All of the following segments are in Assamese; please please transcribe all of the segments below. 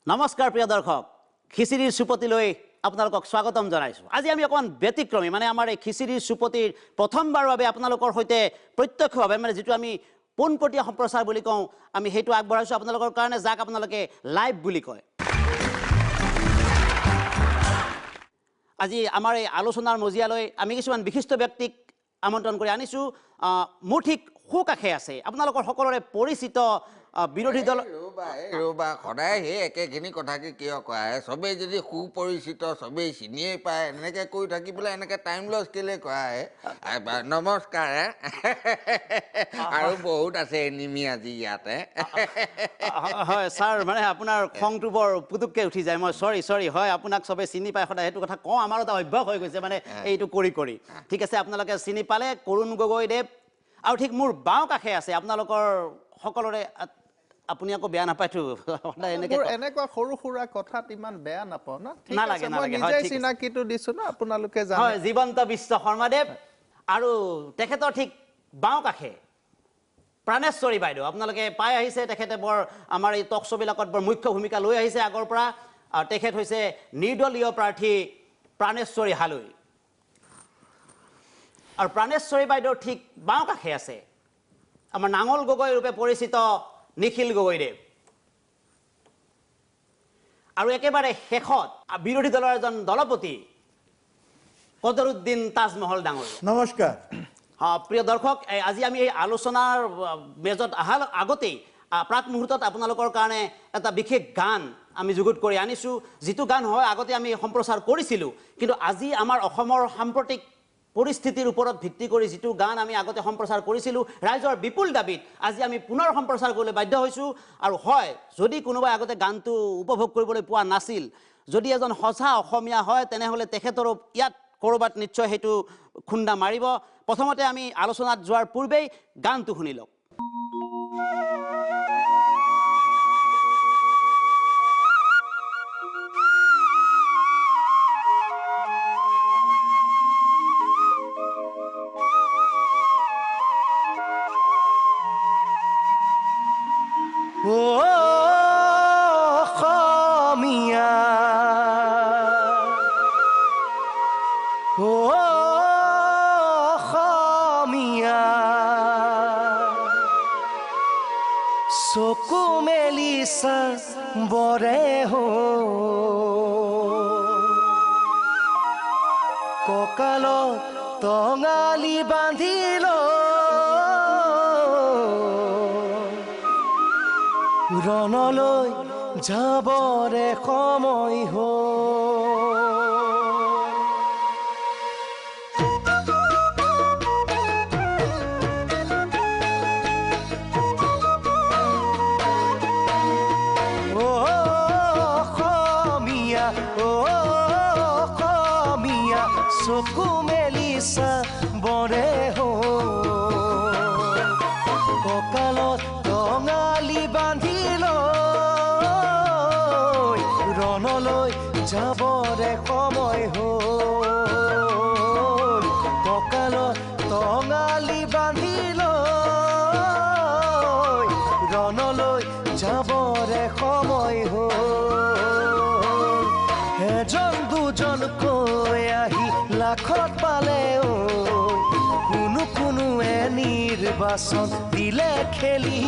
নমস্কাৰ প্ৰিয় দৰ্শক খিচিৰিৰ সুপতিলৈ আপোনালোকক স্বাগতম জনাইছো আজি আমি অকমান ব্যতিক্ৰমী মানে আমাৰ এই খিচিৰিৰ সুপতিৰ প্ৰথমবাৰৰ বাবে আপোনালোকৰ সৈতে প্ৰত্যক্ষভাৱে মানে যেটো আমি পোনপটীয়া সম্প্ৰচাৰ বুলি কওঁ আমি হেতু আগবঢ়াইছো আপোনালোকৰ কাৰণে যাক আপোনালোকে লাইভ বুলি কয় আজি আমাৰ এই আলোচনাৰ মজিয়ালৈ আমি কিছুমান বিশিষ্ট ব্যক্তিক আমন্ত্ৰণ কৰি আনিছো মোৰ ঠিক খুকাখে আছে আপোনালোকৰ সকলোৰে পৰিচিত বিৰোধী দল ৰবা খদাই হে একেখিনি কথাকে কিয় কয় সবে যদি সুপৰিচিত সবে চিনিয়ে পায় এনেকে কৈ থাকিবলৈ এনেকে টাইম লছ কেলে কয় নমস্কাৰ আৰু বহুত আছে এনিমি আজি ইয়াতে হয় স্যাৰ মানে আপোনাৰ খংটো বৰ পুতুককে উঠি যায় মই সৰি হয় আপোনাক সবে চিনি পায় খদাই হেতু কথা কওঁ আমাৰ এটা অভ্যাস হৈ গৈছে মানে এইটো কৰি ঠিক আছে আপোনালোকে চিনি পালে কৰুণ গগৈদেৱ আৰু ঠিক মোৰ বাওঁ কাষে আছে আপোনালোকৰ সকলোৰে আপুনি আকৌ বেয়া নাপায়তো এনেকুৱা সৰু সুৰা কথাত ইমান বেয়া নাপাও না ঠিক আছে মই নিজে চিনাকিটো দিছো না আপোনালোকে জানে হয় জীবন্ত বিশ্ব শৰ্মাদেৱ আৰু তেখেতৰ ঠিক বাওঁ কাষে প্ৰাণেশ্বৰী বাইদেউ আপোনালোকে পাই আহিছে তেখেতে বৰ আমাৰ এই টক শ্ব'বিলাকত বৰ মুখ্য ভূমিকা লৈ আহিছে আগৰ পৰা আৰু তেখেত হৈছে নিৰ্দলীয় প্ৰাৰ্থী প্ৰাণেশ্বৰী হালৈ আৰু প্ৰাণেশ্বৰী বাইদেউৰ ঠিক বাওঁ কাষে আছে আমাৰ নাঙল গগৈ ৰূপে পৰিচিত নিখিল গগৈদেৱ আৰু একেবাৰে শেষত বিৰোধী দলৰ এজন দলপতি কদৰুদ্দিন তাজমহল ডাঙৰ নমস্কাৰ প্ৰিয় দৰ্শক আজি আমি এই আলোচনাৰ মেজত অহাৰ আগতেই প্ৰাক মুহূৰ্তত আপোনালোকৰ কাৰণে এটা বিশেষ গান আমি যুগুত কৰি আনিছো যিটো গান হয় আগতে আমি সম্প্ৰচাৰ কৰিছিলোঁ কিন্তু আজি আমাৰ অসমৰ সাম্প্ৰতিক পৰিস্থিতিৰ ওপৰত ভিত্তি কৰি যেটো গান আমি আগতে সম্প্ৰচাৰ কৰিছিলোঁ ৰাইজৰ বিপুল দাবীত আজি আমি পুনৰ সম্প্ৰচাৰ কৰিবলৈ বাধ্য হৈছো আৰু হয় যদি কোনোবাই আগতে গানটো উপভোগ কৰিবলৈ পোৱা নাছিল যদি এজন সঁচা অসমীয়া হয় তেনেহলে তেখেতৰ ইয়াত কৰবাত নিশ্চয় হেতু খুন্দা মাৰিব প্ৰথমতে আমি আলোচনাত যোৱাৰ পূৰ্বেই গানটো শুনি লওক চকু মেলিছা বৰে হো কঁকালত টঙালি বান্ধিল ৰণলৈ যাবৰে সময় চকু মেলিছা বৰে হো কঁকালত টঙালি বান্ধিল ৰণলৈ যাবৰে সময় হ'ল কঁকালত টঙালি বান্ধিল ৰণলৈ যাবৰে সময় হ'ল এজন দুজনকৈ আহি লাখত পালে কোনোৱে নিৰ্বাচন দিলে খেলি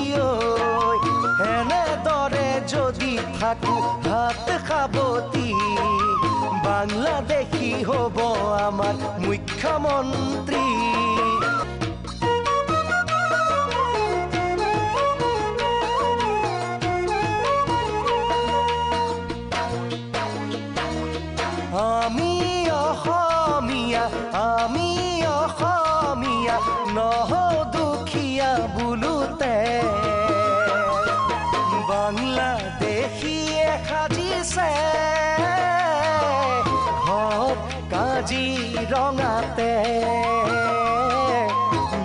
এনেদৰে যদি থাকো হাত সাৱতি বাংলাদেশী হ'ব আমাৰ মুখ্যমন্ত্ৰী আমি অসমীয়া নহও দুখীয়া বোলোতে বাংলাদেশীয়ে সাজিছে ঘৰ কাজিৰঙাতে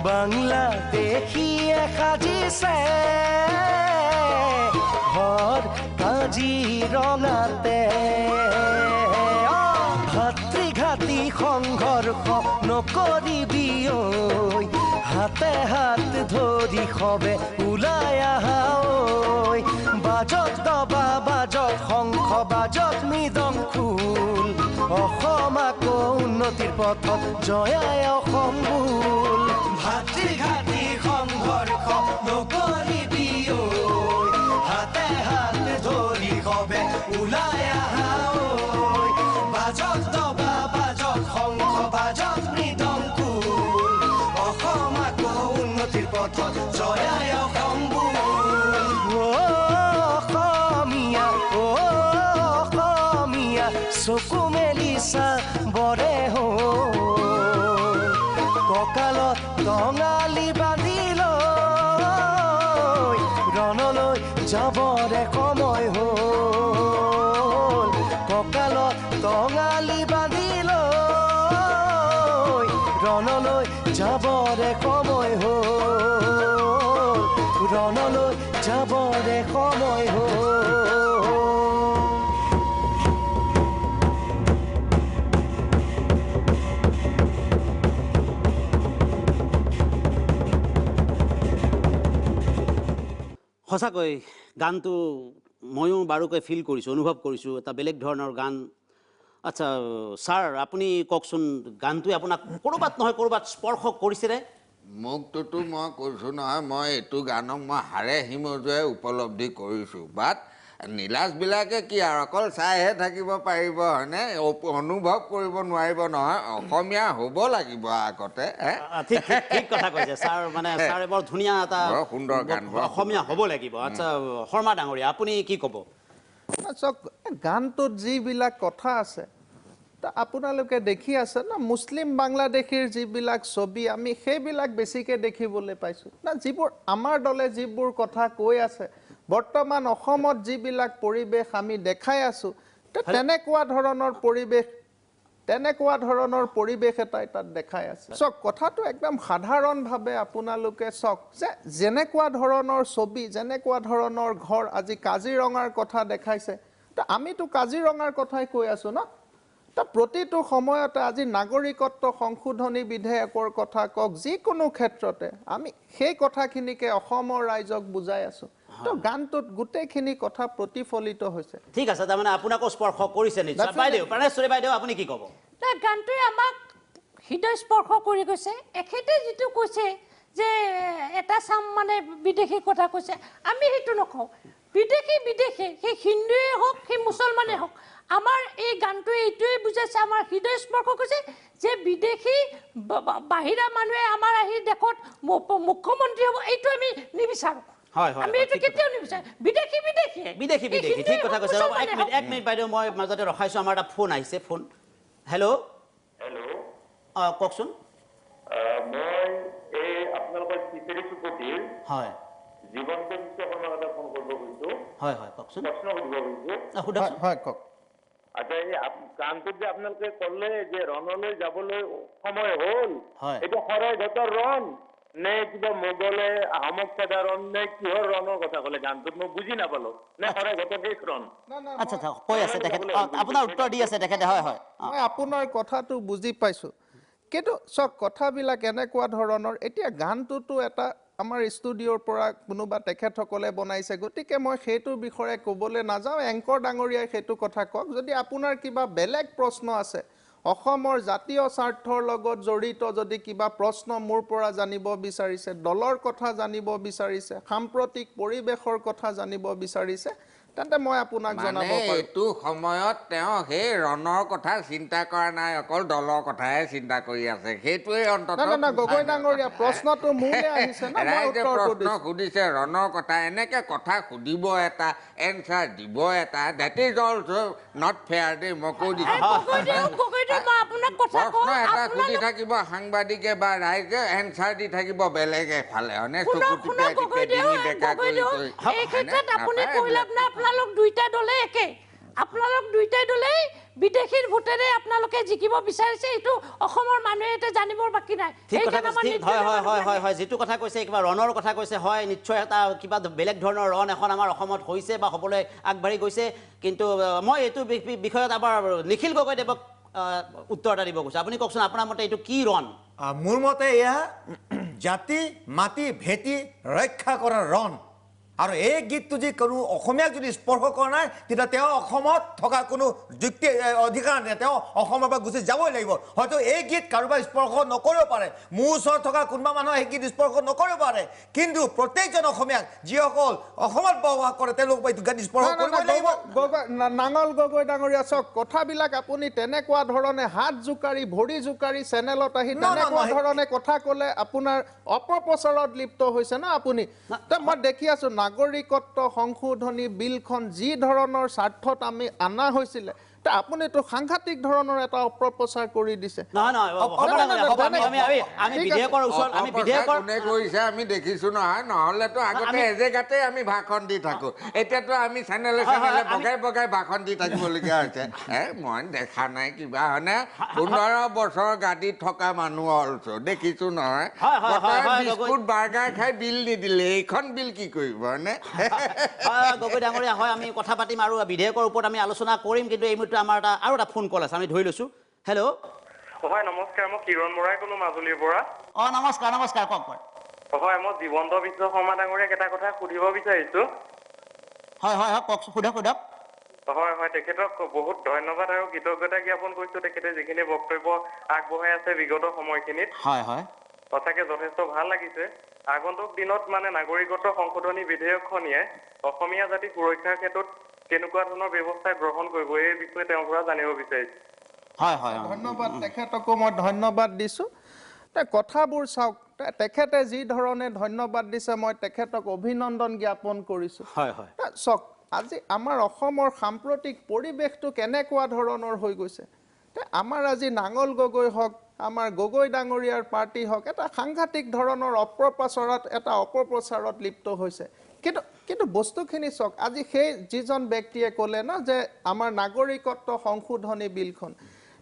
বাংলাদেশীয়ে সাজিছে ঘৰ কাজিৰঙাতে ভাতৃঘাতী সংঘৰ্ষ নকৰিবি হাতে হাত ধৰি সবে ওলাই আহা ঐ বাজত দবা বাজত শংখ বাজত মৃদং খোল অসম আকৌ উন্নতিৰ পথত জয়াই অসম বোল ভাতৃ ঘাটি সংঘৰ্ষ নকৰিবি ঐ হাতে হাত ধৰি সবে ওলাই আহা ঐ বাজত দবা বাজত শংখ বাজত মৃদং খোল অসম আকৌ উন্নতিৰ পথত জয়াই অসম বোল অসমীয়া অসমীয়া চকু মেলি চা বৰে হো কঁকালত টঙালি বান্ধি লৈ ৰণলৈ যাবৰে সময় হ'ল কঁকালত টঙালি বান্ধি লৈ ৰণলৈ যাবৰে সময় হ'ল ৰণলৈ যাবৰে সময় হ'ল সঁচাকৈ গানটো ময়ো বাৰুকৈ ফিল কৰিছোঁ অনুভৱ কৰিছোঁ এটা বেলেগ ধৰণৰ গান আচ্ছা ছাৰ আপুনি কওকচোন গানটোৱে আপোনাক ক'ৰবাত নহয় ক'ৰবাত স্পৰ্শ কৰিছেনে মোকটোতো মই কৈছোঁ নহয় মই এইটো গানক মই হাড়ে হিমজুৱাই উপলব্ধি কৰিছোঁ বাট নীলাজবিলাকে কি আৰু অকল চাইহে থাকিব পাৰিব হয়নে অনুভৱ কৰিব নোৱাৰিব নহয় অসমীয়া হ'ব লাগিব আগতে ঠিক ঠিক কথা কৈছে ছাৰ মানে ছাৰে বৰ ধুনীয়া এটা সুন্দৰ গান অসমীয়া হ'ব লাগিব আচ্ছা শৰ্মা ডাঙৰীয়া আপুনি কি ক'ব চাওক গানটোত যিবিলাক কথা আছে আপোনালোকে দেখি আছে না মুছলিম বাংলাদেশীৰ যিবিলাক ছবি আমি সেইবিলাক বেছিকৈ দেখিবলৈ পাইছোঁ না যিবোৰ আমাৰ দলে যিবোৰ কথা কৈ আছে বৰ্তমান অসমত যিবিলাক পৰিৱেশ আমি দেখাই আছোঁ তেনেকুৱা ধৰণৰ পৰিৱেশ এটাই তাত দেখাই আছে চাওক কথাটো একদম সাধাৰণভাৱে আপোনালোকে চাওক যে যেনেকুৱা ধৰণৰ ছবি যেনেকুৱা ধৰণৰ ঘৰ আজি কাজিৰঙাৰ কথা দেখাইছে আমিতো কাজিৰঙাৰ কথাই কৈ আছোঁ ন প্ৰতিটো সময়তে আজি নাগৰিকত্ব সংশোধনী বিধেয়কৰ কথা কওক যিকোনো ক্ষেত্ৰতে আমি সেই কথাখিনিকে অসমৰ ৰাইজক বুজাই আছোঁ গানটোত গোটেইখিনি কথা প্ৰতিফলিত হৈছে ঠিক আছে তাৰমানে আপোনাকো স্পৰ্শ কৰিছে নিশ্চয় বাইদেউ প্ৰাণেশ্বৰী বাইদেউ আপুনি কি ক'ব গানটোৱে আমাক হৃদয় স্পৰ্শ কৰি গৈছে এখেতে যিটো কৈছে যে এটা চাম মানে বিদেশী কথা কৈছে আমি সেইটো নকওঁ বিদেশী সেই হিন্দুৱে হওক সেই মুছলমানে হওক আমাৰ এই গানটোৱে এইটোৱে বুজাইছে আমাৰ হৃদয় স্পৰ্শ কৰিছে যে বিদেশী বাহিৰা মানুহে আমাৰ আহি দেশত মুখ্যমন্ত্ৰী হ'ব এইটো আমি নিবিচাৰোঁ আমি এইটো কেতিয়াও নিবিচাৰোঁ বিদেশী ঠিক কথা কৈছে এক মিনিট বাইদেউ মই মাজতে ৰখাইছোঁ আমাৰ এটা ফোন আহিছে ফোন হেল্ল' কওকচোন মই এই আপোনালোকৰ চিচেৰি চুকতিৰ হয় জীৱন্ত বিশ্বকৰ্মাৰ কথা ফোন কৰিব খুজিছোঁ হয় কওকচোন প্ৰশ্ন সুধিব খুজিছোঁ হয় কওক আচ্ছা এই গানটোত যে আপোনালোকে ক'লে যে ৰণলৈ যাবলৈ সময় হ'ল এইটো শৰাইঘাটৰ ৰণ নে কিবা মোগলে আহোমক খেদা ৰণ নে কিহৰ ৰণৰ কথা ক'লে গানটোত মই বুজি নাপালোঁ নে শৰাইঘাটৰ শেষ ৰণ আচ্ছা কৈ আছে তেখেতে আপোনাৰ উত্তৰ দি আছে তেখেতে হয় মই আপোনাৰ কথাটো বুজি পাইছোঁ কিন্তু চাওক কথাবিলাক এনেকুৱা ধৰণৰ এতিয়া গানটোতো এটা আমাৰ ষ্টুডিঅ'ৰ পৰা কোনোবা তেখেতসকলে বনাইছে গতিকে মই সেইটোৰ বিষয়ে ক'বলৈ নাযাওঁ এংকৰ ডাঙৰীয়াই সেইটো কথা কওক যদি আপোনাৰ কিবা বেলেগ প্ৰশ্ন আছে অসমৰ জাতীয় স্বাৰ্থৰ লগত জড়িত যদি কিবা প্ৰশ্ন মোৰ পৰা জানিব বিচাৰিছে দলৰ কথা জানিব বিচাৰিছে সাম্প্ৰতিক পৰিৱেশৰ কথা জানিব বিচাৰিছে তেন্তে মই আপোনাক জনাব পাৰোঁ এইটো সময়ত তেওঁ সেই ৰণৰ কথা চিন্তা কৰা নাই অকল দলৰ কথাহে চিন্তা কৰি আছে সেইটোৱে অন্ততঃ গগৈ ডাঙৰীয়া প্ৰশ্নটো মোলৈ আহিছে না মই ৰাইজে উত্তৰটো প্ৰশ্ন সুধিছে ৰণৰ কথা এনেকে কথা সুধিব এটা এনচাৰ দিব এটা that is also not fair দেই মই কৈ দিছোঁ প্ৰশ্ন এটা সুধি থাকিব সাংবাদিকে বা ৰাইজে এনচাৰ দি থাকিব বেলেগ এফালে হয়নে চকু টিপাই টিপাই ডিঙি বেকা কৰি আপোনালোক দুইটা দলেই বিদেশীৰ ভোটেৰে আপোনালোকে জিকিব বিচাৰিছে এইটো অসমৰ মানুহে এটা জানিবৰ বাকী নাই ঠিক কথা হয় যিটো কথা কৈছে কিবা ৰণৰ কথা কৈছে হয় নিশ্চয় এটা কিবা বেলেগ ধৰণৰ ৰণ এখন আমাৰ অসমত হৈছে বা হ'বলৈ আগবাঢ়ি গৈছে কিন্তু মই এইটো বিষয়ত আমাৰ নিখিল গগৈদেৱক উত্তৰ এটা দিব কৈছোঁ আপুনি কওকচোন আপোনাৰ মতে এইটো কি ৰণ মোৰ মতে এয়া জাতি মাটি ভেটি ৰক্ষা কৰাৰ ৰণ আৰু এই গীতটো যি কোনো অসমীয়াক যদি স্পৰ্শ কৰা নাই তেতিয়া তেওঁ অসমত থকা কোনো যুক্তি অধিকাৰ নাই তেওঁ অসমৰ পৰা গুচি যাবই লাগিব হয়তো এই গীত কাৰোবাৰ স্পৰ্শ নকৰিব পাৰে মোৰ ওচৰত থকা কোনোবা মানুহে এই গীত স্পৰ্শ নকৰিব পাৰে কিন্তু প্ৰত্যেকজন অসমীয়াক যিসকল অসমত বসবাস কৰে তেওঁলোক এইটো গান স্পৰ্শ কৰিবই লাগিব নাঙল গগৈ ডাঙৰীয়া চাওক কথাবিলাক আপুনি তেনেকুৱা ধৰণে হাত জোকাৰি ভৰি জোকাৰি চেনেলত আহি তেনেকুৱা ধৰণে কথা ক'লে আপোনাৰ অপপ্ৰচাৰত লিপ্ত হৈছে ন আপুনি মই দেখি আছো নাগৰিকত্ব সংশোধনী বিলখন যি ধৰণৰ স্বাৰ্থত আমি আনা হৈছিলে আপুনিতো সাংঘাতিক ধৰণৰ এটা অপপ্ৰচাৰ কৰি দিছে আমি দেখিছো নহয় নহলেতো আগতে এজেগাতে আমি ভাষণ দি থাকো এতিয়াতো আমি চেনেলে বগাই বগাই ভাষণ দি থাকিবলগীয়া হৈছে মই দেখা নাই কিবা হয়নে 15 বছৰ গাড়ীত থকা মানুহ অলছো দেখিছো নহয় বিস্কুট বাৰ্গাৰ খাই বিল নিদিলে এইখন বিল কি কৰিব হয়নে গগৈ ডাঙৰীয়া হয় আমি কথা পাতিম আৰু বিধেয়কৰ ওপৰত আমি আলোচনা কৰিম কিন্তু এই আমাৰ আৰু এটা ফোন কল আছে আমি ধৰি লৈছো হেল্ল' হয় নমস্কাৰ মই কিৰণ বৰাই ক'লো মাজুলীৰ পৰা নমস্কাৰ নমস্কাৰ কওক হয় মই জীৱন্ত বিশ্ব শৰ্মা ডাঙৰীয়াক এটা কথা সুধিব বিচাৰিছো হয় হয় কওক সোধক হয় হয় তেখেতক বহুত ধন্যবাদ আৰু কৃতজ্ঞতা জ্ঞাপন কৰিছো তেখেতে যিখিনি বক্তব্য আগবঢ়াই আছে বিগত সময়খিনিত হয় হয় সঁচাকে যথেষ্ট ভাল লাগিছে আগন্তুক দিনত মানে নাগৰিকত্ব সংশোধনী বিধেয়কখনিয়ে অসমীয়া জাতি সুৰক্ষাৰ ক্ষেত্ৰত কেনেকুৱা ধৰণৰ ব্যৱস্থা গ্ৰহণ কৰিব এই বিষয়ে তেওঁৰ পৰা জানিব বিচাৰিছো হয় হয় ধন্যবাদ তেখেতকো মই ধন্যবাদ দিছো কথাবোৰ চাওক তেখেতে যি ধৰণে ধন্যবাদ দিছে মই তেখেতক অভিনন্দন জ্ঞাপন কৰিছো হয় হয় চাওক আজি আমাৰ অসমৰ সাম্প্ৰতিক পৰিৱেশটো কেনেকুৱা ধৰণৰ হৈ গৈছে আমাৰ আজি নাঙল গগৈ হওক আমাৰ গগৈ ডাঙৰীয়াৰ পাৰ্টি হওক এটা সাংঘাতিক ধৰণৰ অপপ্ৰচাৰত লিপ্ত হৈছে কিন্তু বস্তুখিনি চাওক আজি সেই যিজন ব্যক্তিয়ে ক'লে ন যে আমাৰ নাগৰিকত্ব সংশোধনী বিলখন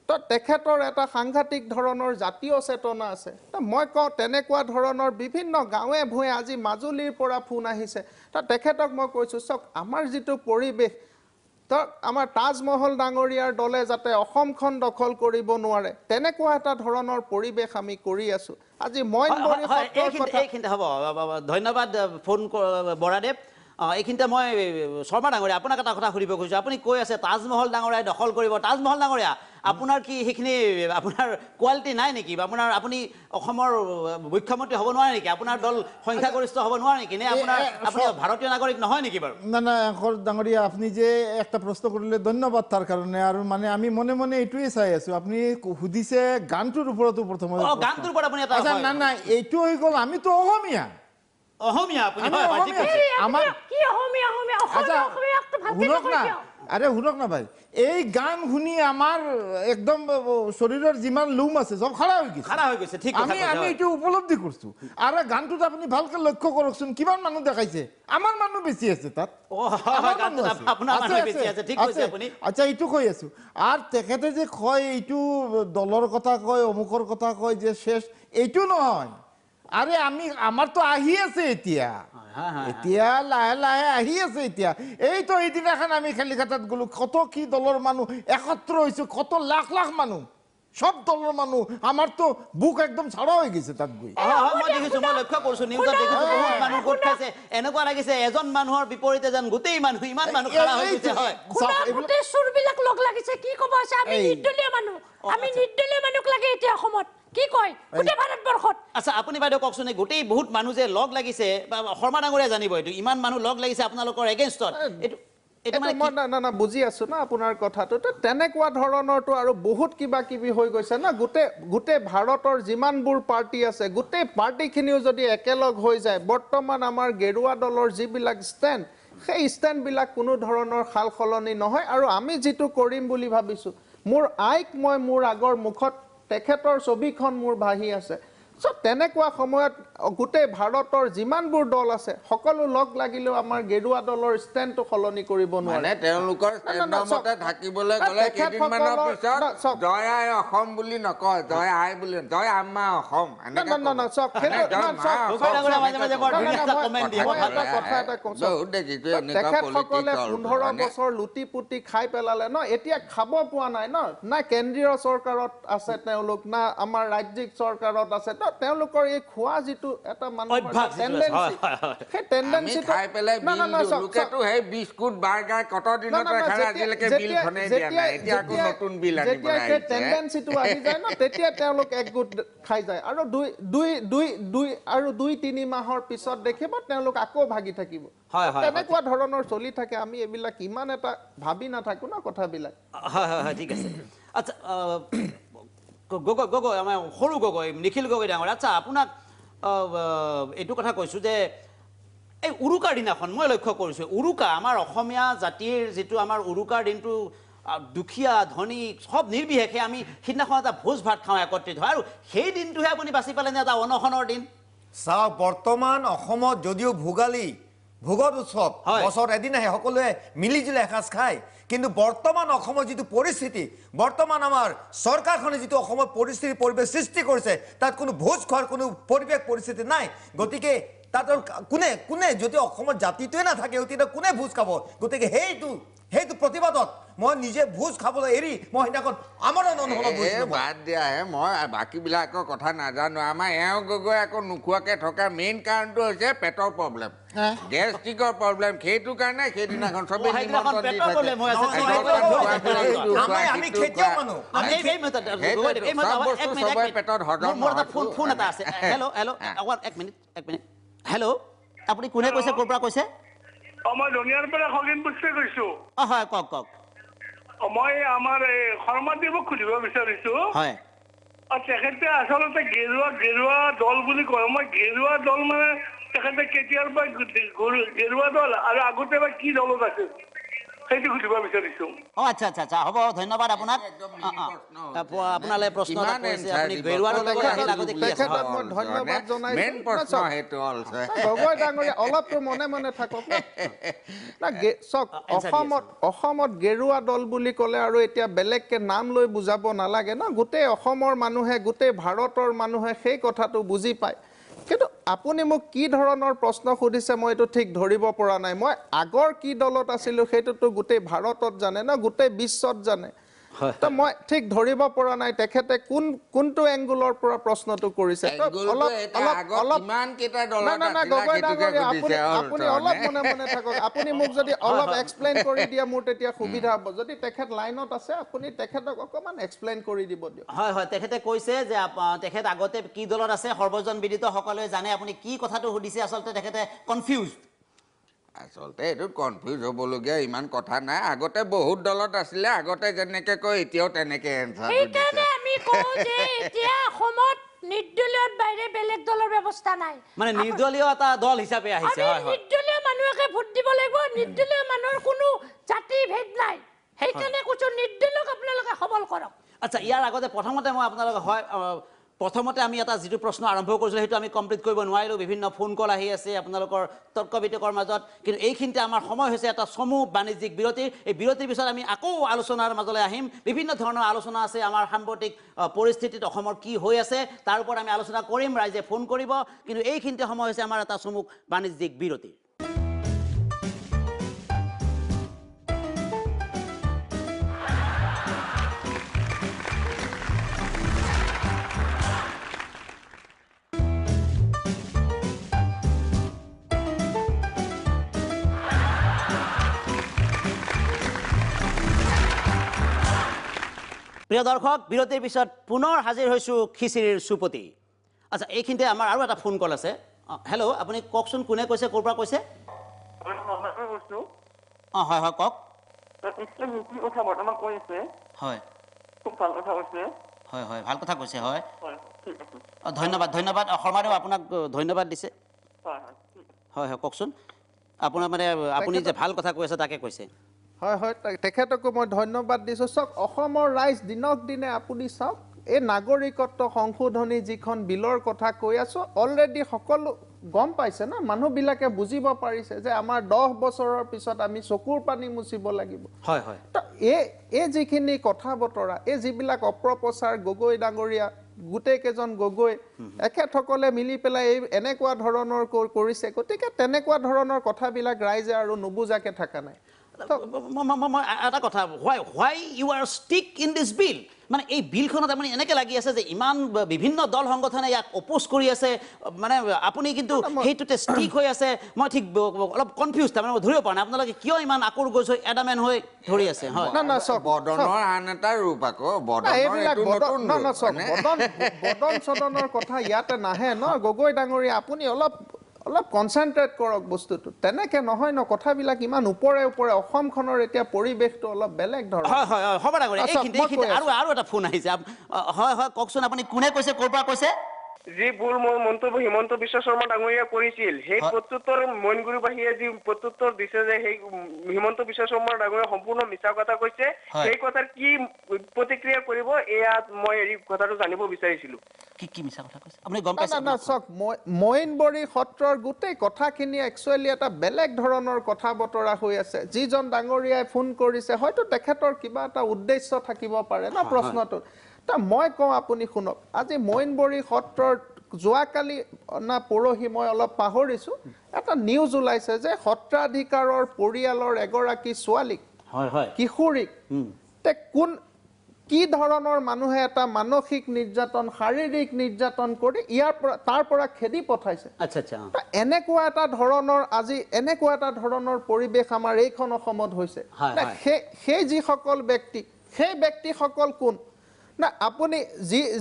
তো তেখেতৰ এটা সাংঘাতিক ধৰণৰ জাতীয় চেতনা আছে মই কওঁ তেনেকুৱা ধৰণৰ বিভিন্ন গাঁৱে ভূঞে আজি মাজুলীৰ পৰা ফোন আহিছে তেখেতক মই কৈছোঁ চাওক আমাৰ যিটো পৰিৱেশ তো আমাৰ তাজমহল ডাঙৰীয়াৰ দলে যাতে অসমখন দখল কৰিব নোৱাৰে তেনেকুৱা এটা ধৰণৰ পৰিৱেশ আমি কৰি আছোঁ আজি মই এইখিনিতে হ'ব ধন্যবাদ ফোন বৰাদেৱ এইখিনিতে মই শৰ্মা ডাঙৰীয়া আপোনাক এটা কথা সুধিব খুজিছোঁ আপুনি কৈ আছে তাজমহল ডাঙৰীয়াই দখল কৰিব তাজমহল ডাঙৰীয়া আপোনাৰ কি সেইখিনি আপোনাৰ কোৱালিটি নাই নেকি বা আপুনি অসমৰ মুখ্যমন্ত্ৰী হ'ব নোৱাৰে নেকি আপোনাৰ দল সংখ্যাগৰিষ্ঠ হ'ব নোৱাৰে নেকি নে আপুনি ভাৰতীয় নাগৰিক নহয় নেকি বাৰু না এংকৰ ডাঙৰীয়া আপুনি যে একটা প্ৰশ্ন কৰিলে ধন্যবাদ তাৰ কাৰণে আৰু মানে আমি মনে মনে এইটোৱে চাই আছো আপুনি সুধিছে গানটোৰ ওপৰতো প্ৰথমে গানটোৰ ওপৰত আপুনি এটা না এইটো হৈ গ'ল আমিতো অসমীয়া আপুনি আমাৰ কি অসমীয়া শুনক না আরে শুনক না ভাই এই গান শুনি আমার একদম শরীরের যিমান লুম আছে সব খাড়া হৈ গৈছে ঠিক আমি এইটো উপলব্ধি করছো আর গানটোত আপনি ভালকে লক্ষ্য করকচোন কিমান মানুহ দেখাইছে আমার মানুহ বেশি আছে তাত আচ্ছা এইটো কৈ আছো আর তেখেতে যে কয় এইটো দলৰ কথা কয় অমুকৰ কথা কয় যে শেষ এইটো নহয় আরে আমার তো আহি আছে এতিয়া লাহে লাহে আহি আছে এই তো এইদিনাখন আমি খেলিঘাটত গলো কত কি দলৰ মানুহ একত্ৰ হৈছে কত লাখ লাখ মানুহ সব দলৰ মানুহ আমাৰ তো বুক একদম ছাড়া হৈ গৈছে তাত গৈ মই দেখিছো মই লক্ষ্য কৰিছো নিউজত দেখিছো বহুত মানুহ গোট খাইছে এনেকুৱা লাগিছে এজন মানুহৰ বিপৰীতে যেন গোটেই মানুহ ইমান মানুহ খাৰা হৈ গৈছে হয় গোটেই সুৰবিলাক লগ লাগিছে কি ক'ব আছে আমি নিৰ্দলীয় মানুহক লাগে এতিয়া অসমত কি কয় গোটেই ভাৰতবৰ্ষত আচ্ছা আপুনি বাইদেউ কওকচোন গোটেই বহুত মানুহ যে লগ লাগিছে শৰ্মা ডাঙৰীয়া জানিব এইটো ইমান মানুহ লগ লাগিছে আপোনালোকৰ এগেইনষ্টত না বুজি আছো না আপোনাৰ কথাটো তেনেকুৱা ধৰণৰটো আৰু বহুত কিবা কিবি হৈ গৈছে না গোটেই ভাৰতৰ যিমানবোৰ পাৰ্টি আছে গোটেই পাৰ্টিখিনিও যদি একেলগ হৈ যায় বৰ্তমান আমাৰ গেৰুৱা দলৰ যিবিলাক ষ্টেণ্ড সেই ষ্টেণ্ডবিলাক কোনো ধৰণৰ সাল সলনি নহয় আৰু আমি যিটো কৰিম বুলি ভাবিছোঁ মোৰ আইক মই মোৰ আগৰ মুখত তেখেতৰ ছবিখন মোৰ ভাহি আছে সব তেনেকুৱা সময়ত গোটেই ভাৰতৰ যিমানবোৰ দল আছে সকলো লগ লাগিলেও আমাৰ গেৰুৱা দলৰ ষ্টেণ্ডটো সলনি কৰিব নোৱাৰে মানে তেওঁলোকৰ ষ্টেণ্ডৰ মতে থাকিবলৈ গ'লে কেইদিনমানৰ পিছত জয় আই অসম বুলি নকয় জয় আই বুলি জয় আম্মা অসম তেখেতসকলে 15 বছৰ লুটি পুটি খাই পেলালে ন এতিয়া খাব পোৱা নাই ন না কেন্দ্ৰীয় চৰকাৰত আছে তেওঁলোক না আমাৰ ৰাজ্যিক চৰকাৰত আছে তেওঁলোকৰ এই খোৱা যিটো এটা মানুহৰ অভ্যাস যিটো আছে, টেন্ডেন্সি হয়, হয়। সেই আমি টেন্ডেন্সিটো খাই পেলাই না, না, বিল না, দিওঁ চাওক, লোকেতো চাওক। সেই বিস্কুট বাৰ্গাৰ কত দিনত খালে আজিলৈকে বিলখনেই দিয়া নাই এতিয়া আকৌ নতুন বিল আনিবলৈ যেতিয়া সেই আহিছে টেন্ডেন্সিটো আহি যায় ন তেতিয়া তেওঁলোক একগোট খাই যায় আৰু দুই তিনি মাহৰ পিছত দেখিব তেওঁলোক আকৌ ভাগি থাকিব হয়, হয়, তেনেকুৱা ধৰণৰ চলি থাকে আমি এইবিলাক ইমান এটা ভাবি নাথাকো ন কথাবিলাক হয় হয় হয় ঠিক আছে আচ্ছা গগৈ আমাৰ সৰু গগৈ নিখিল গগৈ ডাঙৰ আচ্ছা আপোনাক এইটো কথা কৈছোঁ যে এই উৰুকাৰ দিনাখন মই লক্ষ্য কৰিছোঁ উৰুকা আমাৰ অসমীয়া জাতিৰ যিটো আমাৰ উৰুকাৰ দিনটো দুখীয়া ধনী সব নিৰ্বিশেষে আমি সিদিনাখন এটা ভোজ ভাত খাওঁ একত্ৰিত হয় আৰু সেই দিনটোহে আপুনি বাছি পালে নে এটা অনশনৰ দিন চাওক বৰ্তমান অসমত যদিও ভোগালী ভোগৰ উৎসৱ বছৰত এদিন আহে সকলোৱে মিলিজুলি এসাঁজ খায় কিন্তু বৰ্তমান অসমৰ যিটো পৰিস্থিতি বৰ্তমান আমাৰ চৰকাৰখনে যিটো অসমৰ পৰিস্থিতি পৰিৱেশ সৃষ্টি কৰিছে তাত কোনো ভোজ খোৱাৰ কোনো পৰিৱেশ পৰিস্থিতি নাই গতিকে তাত কোনে কোনে যদি অসমৰ জাতিটোৱে নাথাকে তেতিয়া কোনে ভোজ খাব গতিকে সেইটো প্ৰতিবাদত মই নিজে ভোজ খাবলৈ এৰি মই সেইদিনাখন আমৰণ বাদ দিয়াহে মই বাকীবিলাকৰ কথা নাজানো আমাৰ এওঁ গগৈ আকৌ নোখোৱাকৈ থকা মেইন কাৰণটো হৈছে পেটৰ প্ৰব্লেম গেষ্ট্ৰিকৰ প্ৰব্লেম সেইটো কাৰণে সেইদিনাখন চবেই নিমন্ত্ৰণ দি থাকে পেটত হজম ফোন এটা আছে এক মিনিট হেল্ল' আপুনি কোনে কৈছে ক'ৰ পৰা কৈছে মই ৰঙিয়াৰ পৰা খগেন পুষ্পে কৈছো হয় কওক মই আমাৰ এই শৰ্মাদেৱক সুধিব বিচাৰিছো হয় তেখেতে আচলতে গেৰুৱা দল বুলি কয় মই গেৰুৱা দল মানে তেখেতে কেতিয়াৰ পৰা গেৰুৱা দল আৰু আগতে বা কি দলত আছিল সেইটো সুধিব বিচাৰিছো আচ্ছা হ'ব ধন্যবাদ আপোনাক আপোনালৈ প্ৰশ্ন এটা কৰিছে আপুনি গেৰুৱা দলৰ আগতে কি আছে মই ধন্যবাদ মেইন প্ৰশ্ন সেইটো গগৈ ডাঙৰীয়া অলপতো মনে মনে থাকক না চাওক অসমত গেৰুৱা দল বুলি ক'লে আৰু এতিয়া বেলেগকে নাম লৈ বুজাব নালাগে ন গোটেই অসমৰ মানুহে গোটেই ভাৰতৰ মানুহে সেই কথাটো বুজি পায় কিন্তু আপুনি মোক কি ধৰণৰ প্ৰশ্ন সুধিছে মই এইটো ঠিক ধৰিব পৰা নাই মই আগৰ কি দলত আছিলোঁ সেইটোতো গোটেই ভাৰতত জানে ন গোটেই বিশ্বত জানে তো মই ঠিক ধৰিব পৰা নাই তেখেতে কোনটো এংগুলৰ পৰা প্ৰশ্নটো কৰিছে আপুনি অলপ মনে মনে থাকক আপুনি মোক যদি অলপ এক্সপ্লেইন কৰি দিয়ে মোৰ তেতিয়া সুবিধা হ'ব যদি তেখেত লাইনত আছে আপুনি তেখেতক অকণমান এক্সপ্লেইন কৰি দিব দিয়ক হয় তেখেতে কৈছে যে তেখেত আগতে কি দলত আছে সৰ্বজন বিদিত সকলোৱে জানে আপুনি কি কথাটো সুধিছে আচলতে তেখেতে কনফিউজ আচলতে এইটোত কনফিউজ হ'বলগীয়া ইমান কথা নাই আগতে বহুত দলত আছিলে আগতে যেনেকে কয় এতিয়াও তেনেকে এনসাৰ সেইকাৰণে আমি কওঁ যে এতিয়া অসমত নিৰ্দলীয়ৰ বাহিৰে বেলেগ দলৰ ব্যৱস্থা নাই মানে নিৰ্দলীয় এটা দল হিচাপে আহিছে হয় নিৰ্দলীয় মানুহকে ভোট দিব লাগিব নিৰ্দলীয় মানুহৰ কোনো জাতি ভেদ নাই সেইকাৰণে কৈছো নিৰ্দলীয়ক আপোনালোকে সবল কৰক আচ্ছা ইয়াৰ আগতে প্ৰথমতে মই আপোনালোকক হয় প্ৰথমতে আমি এটা যিটো প্ৰশ্ন আৰম্ভ কৰিছিলোঁ সেইটো আমি কমপ্লিট কৰিব নোৱাৰিলোঁ বিভিন্ন ফোন কল আহি আছে আপোনালোকৰ তৰ্ক বিতৰ্কৰ মাজত কিন্তু এইখিনিতে আমাৰ সময় হৈছে এটা চমু বাণিজ্যিক বিৰতিৰ এই বিৰতিৰ পিছত আমি আকৌ আলোচনাৰ মাজলৈ আহিম বিভিন্ন ধৰণৰ আলোচনা আছে আমাৰ সাম্প্ৰতিক পৰিস্থিতিত অসমৰ কি হৈ আছে তাৰ ওপৰত আমি আলোচনা কৰিম ৰাইজে ফোন কৰিব কিন্তু এইখিনিতে সময় হৈছে আমাৰ এটা চমু বাণিজ্যিক বিৰতিৰ প্ৰিয় দৰ্শক বিৰতিৰ পিছত পুনৰ হাজিৰ হৈছোঁ খিচিৰিৰ সুপতি আচ্ছা এইখিনিতে আমাৰ আৰু এটা ফোন কল আছে হেল্ল' আপুনি কওকচোন কোনে কৈছে ক'ৰ পৰা কৈছে হয় কওক হয় ভাল কথা কৈছে হয় ধন্যবাদ শৰ্মাদেউ আপোনাক ধন্যবাদ দিছে হয় কওকচোন আপোনাৰ মানে আপুনি যে ভাল কথা কৈ আছে তাকে কৈছে হয় তেখেতকো মই ধন্যবাদ দিছোঁ চাওক অসমৰ ৰাইজ দিনক দিনে আপুনি চাওক এই নাগৰিকত্ব সংশোধনী যিখন বিলৰ কথা কৈ আছোঁ অলৰেডি সকলো গম পাইছে না মানুহবিলাকে বুজিব পাৰিছে যে আমাৰ 10 বছৰৰ পিছত আমি চকুৰ পানী মুচিব লাগিব হয় তো এই যিখিনি কথা বতৰা এই যিবিলাক অপ্ৰপ্ৰচাৰ গগৈ ডাঙৰীয়া গোটেইকেইজন গগৈ এখেতসকলে মিলি পেলাই এই এনেকুৱা ধৰণৰ কৰিছে গতিকে তেনেকুৱা ধৰণৰ কথাবিলাক ৰাইজে আৰু নুবুজাকে থকা নাই মই এটা কথা why you are stick in this bill মানে এই বিলখনত আপুনি এনেকৈ লাগি আছে যে ইমান বিভিন্ন দল সংগঠনে ইয়াক অপ'জ কৰি আছে মানে আপুনি কিন্তু সেইটোতে ষ্টিক হৈ আছে মই ঠিক অলপ কনফিউজ তাৰমানে মই ধৰিব পৰা নাই আপোনালোকে কিয় ইমান আকুৰ গোজ হৈ এডামেন হৈ ধৰি আছে হয় বদনৰ আন এটা ৰূপ আকৌ বদন চদনৰ কথা ইয়াতে নাহে ন গগৈ ডাঙৰীয়া আপুনি অলপ কনচেনট্ৰেট কৰক বস্তুটো তেনেকে নহয় ন কথাবিলাক ইমান ওপৰে ওপৰে অসমখনৰ এতিয়া পৰিৱেশটো অলপ বেলেগ ধৰণৰ হয় হয় হ'ব ডাঙৰীয়া এইখিনিতে আৰু এটা ফোন আহিছে হয় হয় কওকচোন আপুনি কোনে কৈছে ক'ৰ পৰা কৈছে যি ভুল মন্তব্য হিমন্ত বিশ্ব শৰ্মা ডাঙৰীয়া কৰিছিল সেই প্ৰত্যুত্তৰ মইনগুৰিবাসীয়ে যি প্ৰত্যুত্তৰ দিছে যে সেই হিমন্ত বিশ্ব শৰ্মা ডাঙৰীয়া সম্পূৰ্ণ মিছা কথা কৈছে সেই কথাৰ কি প্ৰতিক্ৰিয়া কৰিব এয়া মই এই কথাটো জানিব বিচাৰিছিলো কি মিছা কথা কৈছে আপুনি গম পাইছে না চক মইনবৰী সত্ৰৰ গোটেই কথাখিনি একচুৱেলি এটা বেলেগ ধৰণৰ কথা বতৰা হৈ আছে যিজন ডাঙৰীয়াই ফোন কৰিছে হয়তো তেখেতৰ কিবা এটা উদ্দেশ্য থাকিব পাৰে না প্ৰশ্নটো মই কওঁ আপুনি শুনক আজি মইনবৰী সত্ৰৰ যোৱাকালি না পৰহি মই অলপ পাহৰিছোঁ এটা নিউজ ওলাইছে যে সত্ৰাধিকাৰৰ পৰিয়ালৰ এগৰাকী ছোৱালীক কিশোৰীক কি ধৰণৰ মানুহে এটা মানসিক নিৰ্যাতন শাৰীৰিক নিৰ্যাতন কৰি তাৰ পৰা খেদি পঠাইছে এনেকুৱা এটা ধৰণৰ পৰিৱেশ আমাৰ এইখন অসমত হৈছে সেই যিসকল ব্যক্তি সেই ব্যক্তিসকল কোন না আপুনি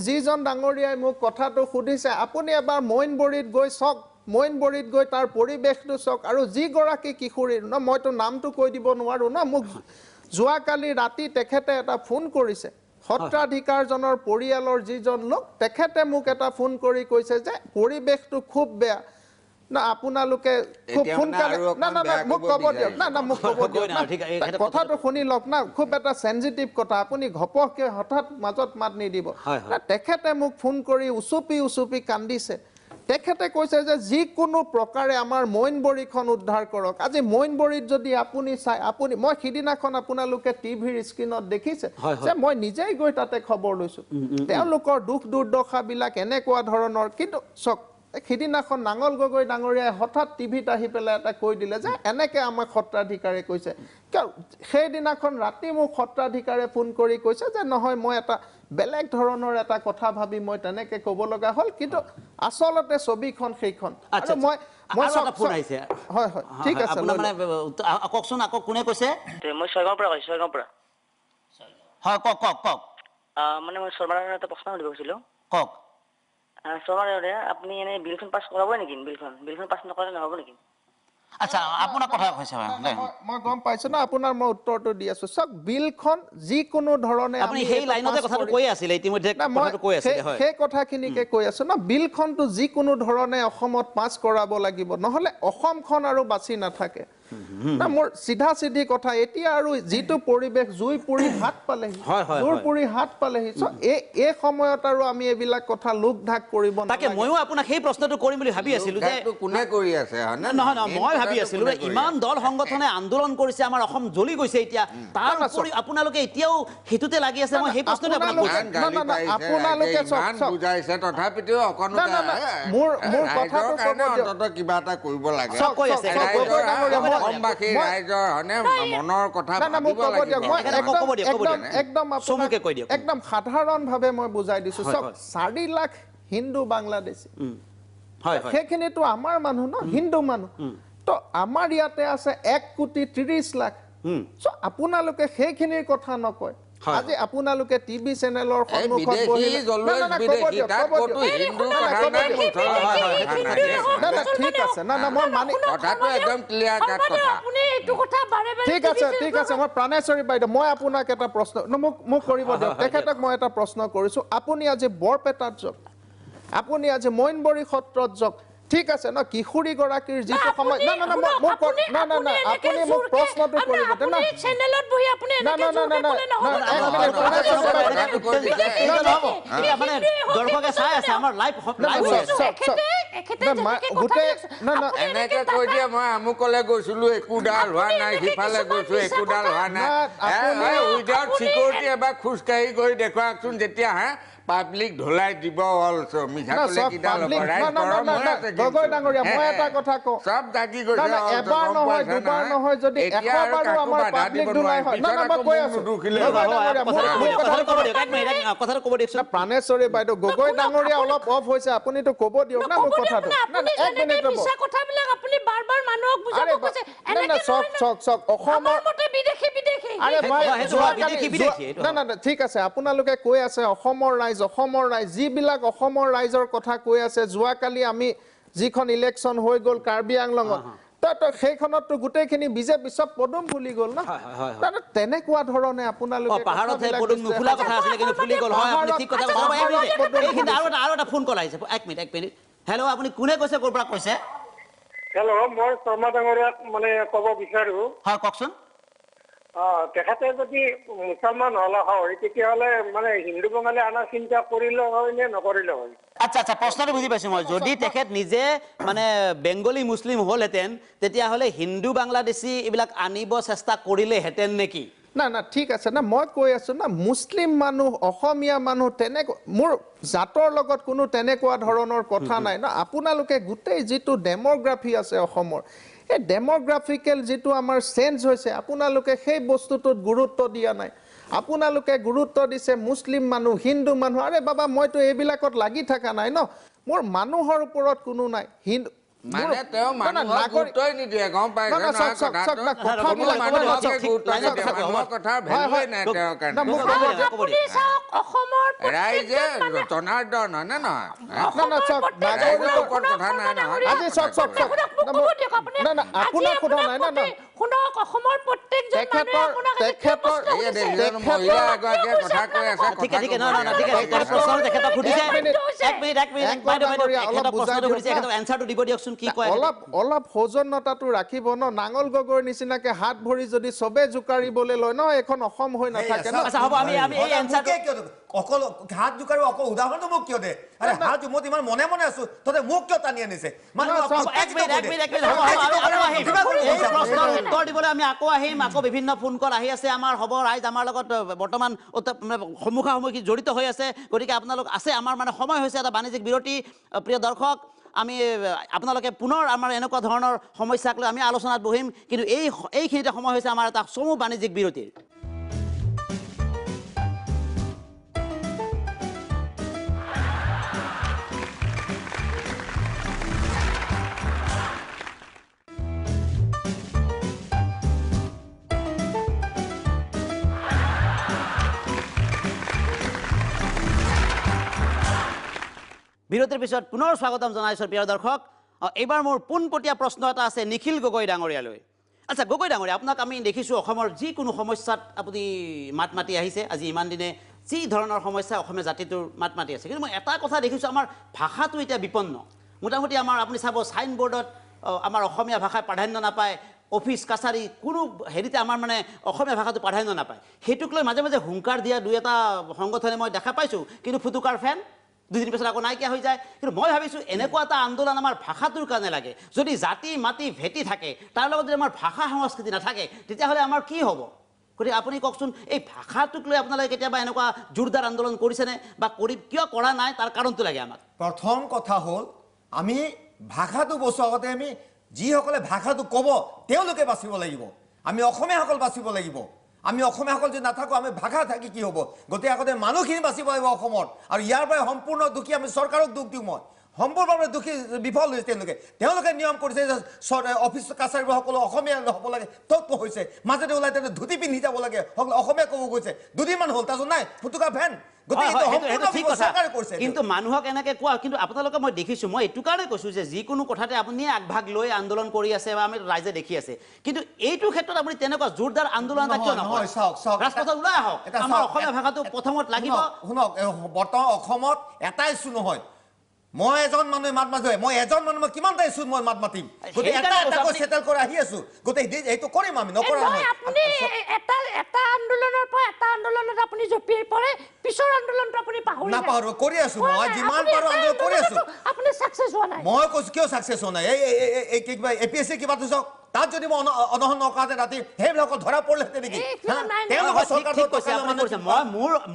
যিজন ডাঙৰীয়াই মোক কথাটো সুধিছে আপুনি এবাৰ মইনবৰীত গৈ চাওক মইনবৰীত গৈ তাৰ পৰিৱেশটো চাওক আৰু যিগৰাকী কিশোৰীৰ ন মইতো নামটো কৈ দিব নোৱাৰো ন মোক যোৱাকালি ৰাতি তেখেতে এটা ফোন কৰিছে সত্ৰাধিকাৰজনৰ পৰিয়ালৰ যিজন লোক তেখেতে মোক এটা ফোন কৰি কৈছে যে পৰিৱেশটো খুব বেয়া না আপোনালোকে খুব সোনকালে মোক ক'ব দিয়ক মোক ক'ব দিয়ক কথাটো শুনি লওক না খুব এটা চেনজিটিভ কথা আপুনি ঘপককে হঠাৎ মাজত মাত নিদিব তেখেতে মোক ফোন কৰি উচুপি কান্দিছে তেখেতে কৈছে যে যিকোনো প্ৰকাৰে আমাৰ মইনবৰীখন উদ্ধাৰ কৰক আজি মইনবৰীত যদি আপুনি চাই মই সিদিনাখন আপোনালোকে টিভিৰ স্ক্ৰীণত দেখিছে যে মই নিজেই গৈ তাতে খবৰ লৈছো তেওঁলোকৰ দুখ দুৰ্দশাবিলাক এনেকুৱা ধৰণৰ কিন্তু চক সিদিনাখন নাঙল গগৈ ডাঙৰীয়াই হঠাৎ টিভিত আহি পেলাই এটা কৈ দিলে যে এনেকে আমাক সত্ৰাধিকাৰে কৈছে সেইদিনাখন ৰাতি মোক সত্ৰাধিকাৰে ফোন কৰি কৈছে যে নহয় মই এটা বেলেগ ধৰণৰ এটা কথা ভাবি মই তেনেকে ক'ব লগা হ'ল কিন্তু আচলতে ছবিখন সেইখন আৰু মই ফোন আহিছে হয় হয় ঠিক আছে মানে কওকচোন আকৌ কোনে কৈছে মই ছয়গাঁৱৰ পৰা কৈছোঁ ছয়গাঁৱৰ পৰা হয় কওক মানে মই শৰ্মাৰ এটা প্ৰশ্ন সুধিব খুজিছিলোঁ কওক শৰ্মাৰ আপুনি এনে বিলখন পাছ কৰাবই নেকি বিলখন পাছ নকৰালে নহ'ব নেকি আচ্ছা আপোনাৰ কথা কৈছে মই গম পাইছো না আপোনাৰ মই উত্তৰটো দি আছো চাওক বিলখন যিকোনো ধৰণে আপুনি সেই লাইনতে কথাটো কৈ আছিল ইতিমধ্যে কথাটো কৈ আছিল হয় সেই কথাখিনিকে কৈ আছো না বিলখনটো যিকোনো ধৰণে অসমত পাছ কৰাব লাগিব নহলে অসমখন আৰু বাছি নাথাকে না মোৰ চিধা কথা এতিয়া আৰু যিটো পৰিৱেশ জুই পুৰি হাত পালেহি এই সময়ত আৰু আমি এইবিলাক কথা লোক ঢাক কৰিব তাকে ময়ো আপোনাক সেই প্ৰশ্নটো কৰিম বুলি ভাবি আছিলো যে কোনে কৰি আছে নহয় মই ভাবি আছিলো যে ইমান দল সংগঠনে আন্দোলন কৰিছে আমাৰ অসম জ্বলি গৈছে এতিয়া তাৰ উপৰি আপোনালোকে এতিয়াও হেতুতে লাগি আছে মই সেই প্ৰশ্নটো আপোনালোকে বুজাইছে তথাপিতো মোৰ কথাটো কিবা এটা কৰিব লাগে অসমবাসী ৰাইজৰ মনৰ কথা একদম সাধাৰণ ভাৱে মই বুজাই দিছো 4 লাখ হিন্দু বাংলাদেশী সেইখিনিতো আমাৰ মানুহ ন হিন্দু মানুহ তো আমাৰ ইয়াতে আছে 1,30,00,000 লাখ আপোনালোকে সেইখিনিৰ কথা নকয় আজি আপোনালোকে টিভি চেনেলৰ সন্মুখত ঠিক আছে ঠিক আছে মই প্ৰাণেশ্বৰী বাইদেউ মই আপোনাক এটা প্ৰশ্ন মোক কৰিব দিয়ক তেখেতক মই এটা প্ৰশ্ন কৰিছো আপুনি আজি বৰপেটাত যাওক আপুনি আজি মইনবৰী সত্ৰত যাওক ঠিক আছে ন কিশোৰী গৰাকীৰ যিটো সময় আপুনি মোক প্ৰশ্নটো কৰিব দেন আপুনি চেনেলত বহি আপুনি এনেকৈ মানে দৰ্শকে চাই আছে আমাৰ লাইভ এনেকে কৈ দিয়ে মই আমুকলে গৈছিলো একোডাল হোৱা নাই সিফালে গৈছো একোডাল হোৱা নাই উইদাউট চিকিউৰিটি এবাৰ খোজকাঢ়ি গৈ দেখুৱাওকচোন যেতিয়া পাব্লিক ঢলাই দিব অলছ মিছা না, কলে চব কিডাল public- ৰাইট না, না, গৰম না, হৈ না, আছে গগৈ ডাঙৰীয়া, মই এটা কথা কওঁ। সব জাগি না, গৈছে না, অলছ, এবাৰ গম নহয়, পাইছা দুবাৰ নহয়? নহয়, যদি এতিয়া 100 আৰু বাৰো কাকো আমাৰ বাধা public দিব ধুলাই নোৱাৰি। হয়। না, না, পিছত মই আকৌ কৈ মোক আছো। নুদুখিলে গগৈ হ'ব। ডাঙৰীয়া, কথাটো ক'ব দিয়কচোন। প্ৰাণেশ্বৰী বাইদেউ, গগৈ ডাঙৰীয়া অলপ অফ হৈছে, আপুনিতো ক'ব দিয়ক না মোৰ কথাটো। না, আপুনি না, এক মিনিট যেনেকে ৰ'ব। মিছা কথাবিলাক আপুনি বাৰ বাৰ মানুহক বুজাব আৰে কৈছে না, না, এনেকে চক, নহয় চক, চক, অসমৰ আমাৰ মতে বিদেশী আৰে মই সেইটো যোৱাকালি বিদেশী, এইটো না, না, না, ঠিক আছে, আপোনালোকে কৈ আছে অসমৰ ৰাইজ, যিবিলাক অসমৰ ৰাইজৰ কথা কৈ আছে, যোৱাকালি আমি যিখন ইলেকশ্যন হৈ গ'ল কাৰ্বি আংলঙত, তো সেইখনততো গোটেইখিনি বিজেপি চব পদুম ফুলি গ'ল না। তেনেকুৱা ধৰণে আপোনালোকে পাহাৰত পদুম নুফুলা কথা আছিলে কিন্তু ফুলি গ'ল হয় আপুনি ঠিক কথা কৈছে এইখিনি আৰু এটা ফোন কল আহিছে এক মিনিট হেল্ল' আপুনি কোনে কৈছে ক'ৰ পৰা কৈছে হেল্ল' মই শৰ্মা ডাঙৰীয়াক মানে ক'ব বিচাৰো হয় কওকচোন তেখেতে যদি মুছলমান হলা হয় তেতিয়াহ'লে মানে হিন্দু বঙালী আনাৰ চিন্তা কৰিলে হয় নে নকৰিলে হয় আচ্ছা প্ৰশ্নটো বুজি পাইছো মই যদি তেখেত নিজে মানে বেংগলী মুছলিম হ'লহেঁতেন তেতিয়াহ'লে হিন্দু বাংলাদেশী এইবিলাক আনিব চেষ্টা কৰিলেহেঁতেন নেকি না না ঠিক আছে না মই কৈ আছো না মুছলিম মানুহ অসমীয়া মানুহ তেনেকুৱা মোৰ জাতৰ লগত কোনো তেনেকুৱা ধৰণৰ কথা নাই না আপোনালোকে গোটেই যিটো ডেমোগ্ৰাফি আছে অসমৰ এই ডেমোগ্ৰাফিকেল যিটো আমাৰ চেঞ্জ হৈছে আপোনালোকে সেই বস্তুটোত গুৰুত্ব দিয়া নাই আপোনালোকে গুৰুত্ব দিছে মুছলিম মানুহ হিন্দু মানুহ আৰে বাবা মইতো এইবিলাকত লাগি থকা নাই ন মোৰ মানুহৰ ওপৰত কোনো নাই হিন্দু মানে তেওঁ মানুহক গুৰুত্বই নিদিয়ে গম পাইছে নহয় মানুহৰ কথাৰ ভেলুৱে নাই তেওঁৰ কাৰণে ৰাইজে জনাৰ্দন হয়নে নহয় ৰাইজৰ ওপৰত কথা নাই নহয় মহিলা এগৰাকীয়ে কথা কৈ আছে অলপ সৌজন্যতাটো ৰাখিব ন নাঙল গগৈৰ নিচিনাকে হাত ভৰি যদি চবে জোকাৰিবলৈ লয় ন এখন অসম হৈ নাথাকে ন অকল হাত জোকাৰি অকল উদাহৰণটো মোক কিয় দে আৰে হাত মই ইমান মনে মনে আছো তহঁতে মোক কিয় টানি আনিছে উত্তৰ দিবলৈ আমি আকৌ আহিম আকৌ বিভিন্ন ফোন কল আহি আছে আমাৰ হ'ব ৰাইজ আমাৰ লগত বৰ্তমান সন্মুখাসন্মুখী জড়িত হৈ আছে গতিকে আপোনালোক আছে আমাৰ মানে সময় হৈছে এটা বাণিজ্যিক বিৰতি প্ৰিয় দৰ্শক আমি আপোনালোকে পুনৰ আমাৰ এনেকুৱা ধৰণৰ সমস্যাক লৈ আমি আলোচনাত বহিম কিন্তু এইখিনিতে সময় হৈছে আমাৰ এটা চমু বাণিজ্যিক বিৰতিৰ বিৰতিৰ পিছত পুনৰ স্বাগতম জনাইছোঁ প্ৰিয় দৰ্শক এইবাৰ মোৰ পোনপটীয়া প্ৰশ্ন এটা আছে নিখিল গগৈ ডাঙৰীয়ালৈ আচ্ছা গগৈ ডাঙৰীয়া আপোনাক আমি দেখিছোঁ অসমৰ যিকোনো সমস্যাত আপুনি মাত মাতি আহিছে আজি ইমান দিনে যি ধৰণৰ সমস্যা অসমীয়া জাতিটোৰ মাত মাতি আছে কিন্তু মই এটা কথা দেখিছোঁ আমাৰ ভাষাটো এতিয়া বিপন্ন মোটামুটি আমাৰ আপুনি চাব চাইন বৰ্ডত আমাৰ অসমীয়া ভাষাই প্ৰাধান্য নাপায় অফিচ কাছাৰী কোনো হেৰিতে আমাৰ মানে অসমীয়া ভাষাটো প্ৰাধান্য নাপায় সেইটোক লৈ মাজে মাজে হুংকাৰ দিয়া দুই এটা সংগঠনে মই দেখা পাইছোঁ কিন্তু ফুটুকাৰ ফেন দুদিন পিছত আকৌ নাইকিয়া হৈ যায় কিন্তু মই ভাবিছোঁ এনেকুৱা এটা আন্দোলন আমাৰ ভাষাটোৰ কাৰণে লাগে যদি জাতি মাতি ভেটি থাকে তাৰ লগত যদি আমাৰ ভাষা সংস্কৃতি নাথাকে তেতিয়াহ'লে আমাৰ কি হ'ব গতিকে আপুনি কওকচোন এই ভাষাটোক লৈ আপোনালোকে কেতিয়াবা এনেকুৱা জোৰদাৰ আন্দোলন কৰিছেনে বা কিয় কৰা নাই তাৰ কাৰণটো লাগে আমাক প্ৰথম কথা হ'ল আমি ভাষাটো বচোৱাৰ আগতে আমি যিসকলে ভাষাটো ক'ব তেওঁলোকে বাচিব লাগিব আমি অসমীয়াসকল বাচিব লাগিব আমি অসমীয়াসকল যদি নাথাকোঁ আমি ভাষা থাকি কি হ'ব গতিকে আগতে মানুহখিনি বাচিব লাগিব অসমত আৰু ইয়াৰ পৰাই সম্পূৰ্ণ দুখী আমি চৰকাৰক দুখ দিওঁ মই সম্পূৰ্ণভাৱে দুখী বিফল হৈছে তেওঁলোকে নিয়ম কৰিছে যে অফিচ কাছাৰীবোৰ সকলো অসমীয়া হ'ব লাগে তত হৈছে মাজতে ওলাই তেনে ধুতি পিন্ধি যাব লাগে অসমীয়া ক'ব গৈছে দুদিনমান হ'ল তাৰপিছত নাই ফুটুকা ফেন কিন্তু মানুহক এনেকে কোৱা কিন্তু আপোনালোকে মই দেখিছোঁ মই এইটো কাৰণে কৈছোঁ যে যিকোনো কথাতে আপুনি আগভাগ লৈ আন্দোলন কৰি আছে বা আমি ৰাইজে দেখি আছে কিন্তু এইটো ক্ষেত্ৰত আপুনি তেনেকুৱা জোৰদাৰ আন্দোলন এটা কিয় নকৰে ৰাজপথত ওলাই আহক আমাৰ অসমীয়া ভাষাটো প্ৰথমত লাগিব শুনক বৰ্তমান অসমত এটাই ইছ্যু নহয় মই এজন মানুহে মাত মাতিম মই এজন মানুহ মই কিমানটা ইছ্যুত মই মাত মাতিম গতিকে এটা সেটেল কৰি আহি আছো গতিকে এইটো কৰিম আমি নকৰা নহয় আপুনি এটা আন্দোলনৰ পৰা এটা আন্দোলনত আপুনি জপিয়াই পৰে পিছৰ আন্দোলনটো আপুনি পাহৰি নাপাহৰো কৰি আছো মই যিমান পাৰো আন্দোলন কৰি আছো আপুনি সাকসেস হোৱা নাই মই কৈছো কিয় সাকসেস হোৱা নাই এই কিবা এপিএসসি কিবাটো চাওক তাত যদি মই অনশন নকৰাতে ৰাতি সেইবিলাকত ধৰা পৰিলেহেঁতেন নেকি তেওঁলোকৰ চৰকাৰটো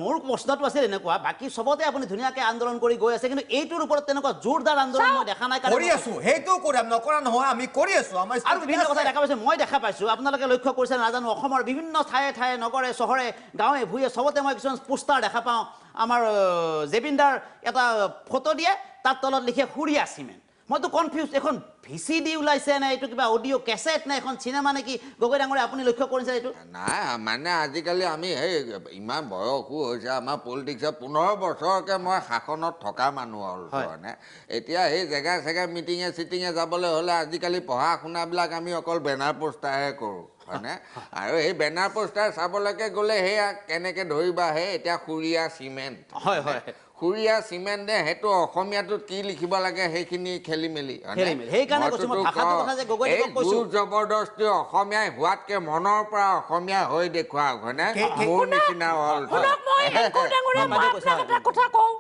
মোৰ প্ৰশ্নটো আছিল এনেকুৱা বাকী চবতে আপুনি ধুনীয়াকৈ আন্দোলন কৰি গৈ আছে কিন্তু এইটোৰ ওপৰত তেনেকুৱা জোৰদাৰ আন্দোলন মই দেখা নাই কৰি আছো সেইটো কৰি নকৰা নহয় আমি কৰি আছো আমাৰ আৰু বিভিন্ন কথা দেখা পাইছে মই দেখা পাইছো আপোনালোকে লক্ষ্য কৰিছে নাজানো অসমৰ বিভিন্ন ঠায়ে ঠায়ে নগৰে চহৰে গাঁৱে ভূঞে চবতে মই কিছুমান পোষ্টাৰ দেখা পাওঁ আমাৰ জেবিন্দাৰ এটা ফটো দিয়ে তাত তলত লিখে সুৰীয়া চিমেণ্ট মইতো কনফিউজ এখন ভিচিডি ওলাইছে নে এইটো কিবা অডিঅ' কেছেট নে এখন চিনেমা নেকি গগৈ ডাঙৰে আপুনি লক্ষ্য কৰিছে এইটো নাই মানে আজিকালি আমি সেই ইমান বয়সো হৈছে আমাৰ পলিটিক্সত 15 বছৰকৈ মই শাসনত থকা মানুহ হ'ল মানে এতিয়া সেই জেগা চেগা মিটিঙে চিটিঙে যাবলৈ হ'লে আজিকালি পঢ়া শুনাবিলাক আমি অকল বেনাৰ পোষ্টাৰহে কৰোঁ হয়নে আৰু সেই বেনাৰ পোষ্টাৰ চাবলৈকে গ'লে সেয়া কেনেকৈ ধৰিবা হে এতিয়া সুৰীয়া চিমেণ্ট হয় হয় সুৰীয়া চিমেণ্ট নে সেইটো অসমীয়াটোত কি লিখিব লাগে সেইখিনি খেলি মেলি জবৰদস্তি অসমীয়াই হোৱাতকে মনৰ পৰা অসমীয়া হৈ দেখুৱাওক হয়নে মোৰ নিচিনা হ'ল কথা কওঁ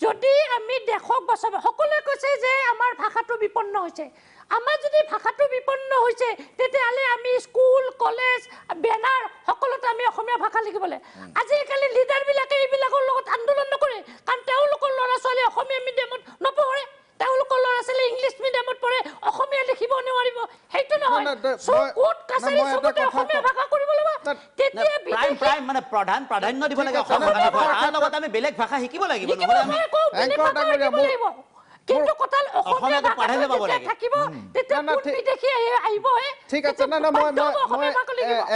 যদি আমি দেশক বচাব সকলোৱে কৈছে যে আমাৰ ভাষাটো বিপন্ন হৈছে আমাৰ যদি ভাষাটো বিপন্ন হৈছে তেতিয়াহ'লে আমি স্কুল কলেজ বেনাৰ সকলোতে আমি অসমীয়া ভাষা লিখিবলৈ আজিকালি লিডাৰবিলাকে এইবিলাকৰ লগত আন্দোলন নকৰে কাৰণ তেওঁলোকৰ ল'ৰা ছোৱালী অসমীয়া মিডিয়ামত নপঢ়ে তেওঁলোকৰ ল'ৰা ছোৱালী ইংলিছ মিডিয়ামত পঢ়ে অসমীয়া লিখিব নোৱাৰিব সেইটো নহয় কোৰ্ট কাছাৰী চবতে অসমীয়া ভাষা কৰিব লাগিব তেতিয়া প্ৰাইম মানে প্ৰাধান্য দিব লাগে অসমীয়া ভাষা তাৰ লগত আমি বেলেগ ভাষা শিকিব লাগিব নহ'লে আমি কিন্তু কতাল অসমীয়াটো পঢ়াইলে পাব লাগে থাকিব তেতিয়া দেখি আহিব ঠিক আছে না মই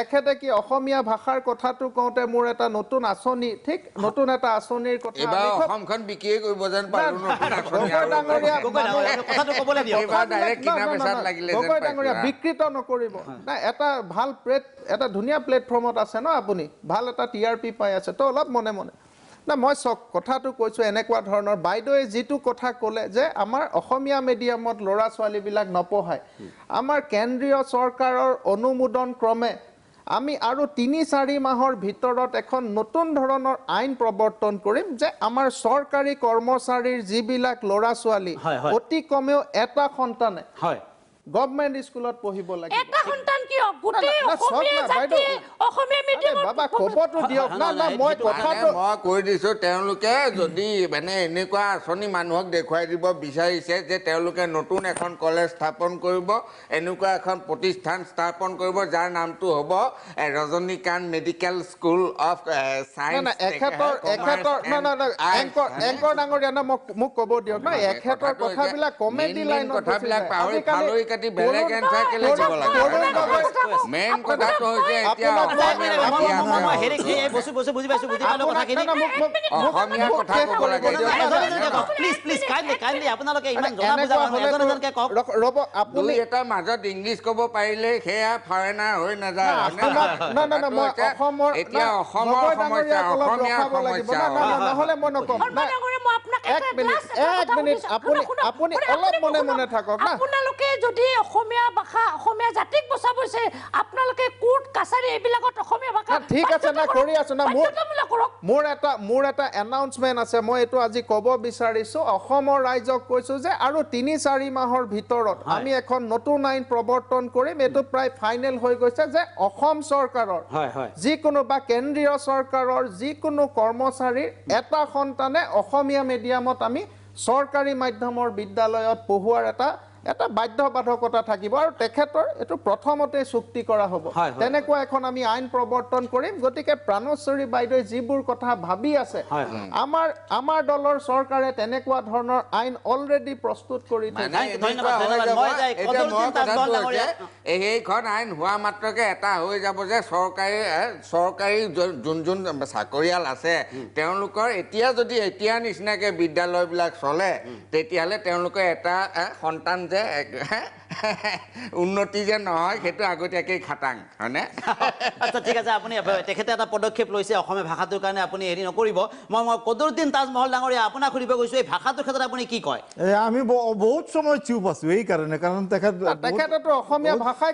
এখেতে কি অসমীয়া ভাষাৰ কথাটো কওঁতে মোৰ এটা নতুন আঁচনি ঠিক নতুন এটা আঁচনিৰ কথা এবাৰ অসমখন বিকিয়ে কৰিব যেন পাৰো কথাটো ক'বলৈ দিয়ক গগৈ ডাঙৰীয়া বিকৃত নকৰিব নাই এটা ভাল এটা ধুনীয়া প্লেটফৰ্মত আছে ন আপুনি ভাল এটা TRP পাই আছে তো অলপ মনে মনে না মই কথাটো কৈছোঁ এনেকুৱা ধৰণৰ বাইদেৱে যিটো কথা ক'লে যে আমাৰ অসমীয়া মিডিয়ামত ল'ৰা ছোৱালীবিলাক নপঢ়ায় আমাৰ কেন্দ্ৰীয় চৰকাৰৰ অনুমোদন ক্ৰমে আমি আৰু ৩-৪ মাহৰ ভিতৰত এখন নতুন ধৰণৰ আইন প্ৰৱৰ্তন কৰিম যে আমাৰ চৰকাৰী কৰ্মচাৰীৰ যিবিলাক ল'ৰা ছোৱালী অতি কমেও এটা সন্তানে গভৰ্ণমেণ্ট স্কুলত পঢ়িব লাগিব এটা সন্তান কিয় গোটেই অসমীয়া জাতি অসমীয়া মিডিয়ামত বাবা খবৰটো দিয়ক না না মই কথাটো মই কৈ দিছোঁ তেওঁলোকে যদি মানে এনেকুৱা আঁচনি মানুহক দেখুৱাই দিব বিচাৰিছে যে তেওঁলোকে নতুন এখন কলেজ স্থাপন কৰিব এনেকুৱা এখন প্ৰতিষ্ঠান স্থাপন কৰিব যাৰ নামটো হ'ব Rajanikanta medical school of science এখেতৰ এংকৰ ডাঙৰীয়া না মোক ক'ব দিয়ক না এখেতৰ কথাবিলাক কমেডি লাইনত কথাবিলাক পাহৰি ফালৰি কাটি বেলেগ এনচাৰ কেলে দিব লাগে মেইন কথাটো হৈছে এতিয়া অসমীয়া কথা ক'ব লাগে ৰ'ব আপুনি এটা মাজত ইংলিছ ক'ব পাৰিলে সেয়া ফৰেনাৰ হৈ নাযায় এতিয়া অসমৰ সমস্যা অসমীয়া সমস্যা নহ'লে মই নকম এক মিনিট আপুনি অলপ মনে মনে থাকক না আপোনালোকে যদি অসমীয়া ভাষা অসমীয়া জাতিক বচাবছে আপোনালোকে কোৰ্ট কাছাৰী এইবিলাকত অসমীয়া ভাষা ঠিক আছে না কৰি আছো না মোৰ এটা এনাউন্সমেন্ট আছে মই এইটো আজি ক'ব বিচাৰিছো অসমৰ ৰাইজক কৈছো যে আৰু ৩-৪ মাহৰ ভিতৰত আমি এখন নতুন আইন প্ৰৱৰ্তন কৰিম এইটো প্ৰায় ফাইনেল হৈ গৈছে যে অসম চৰকাৰৰ যিকোনো বা কেন্দ্ৰীয় চৰকাৰৰ যিকোনো কৰ্মচাৰীৰ এটা সন্তানে অসমীয়া মিডিয়ামত আমি চৰকাৰী মাধ্যমৰ বিদ্যালয়ত পঢ়ুৱাৰ এটা বাধ্যবাধকতা থাকিব আৰু তেখেতৰ এইটো প্ৰথমতে চুক্তি কৰা হ'ব তেনেকুৱা এখন আমি আইন প্ৰৱৰ্তন কৰিম গতিকে প্ৰাণশ্বৰী বাইদেৱে যিবোৰ কথা ভাবি আছে আমাৰ দলৰ চৰকাৰে তেনেকুৱা ধৰণৰ আইন অলৰেডি প্ৰস্তুত কৰি সেইখন আইন হোৱা মাত্ৰকে এটা হৈ যাব যে চৰকাৰী যোন চাকৰিয়াল আছে তেওঁলোকৰ এতিয়া নিচিনাকে বিদ্যালয়বিলাক চলে তেতিয়াহ'লে তেওঁলোকে এটা সন্তান উন্নতি যে নহয় সেইটো আগতীয়াকৈ খাটাং হয়নে আচ্ছা ঠিক আছে আপুনি তেখেতে এটা পদক্ষেপ লৈছে অসমীয়া ভাষাটোৰ কাৰণে আপুনি হেৰি নকৰিব মই কদৰুদ্দিন তাজমহল ডাঙৰীয়া আপোনাক সুধিব গৈছোঁ এই ভাষাটোৰ ক্ষেত্ৰত আপুনি কি কয় আমি বহুত সময় চুপ আছোঁ এই কাৰণে কাৰণ তেখেতেতো অসমীয়া ভাষাই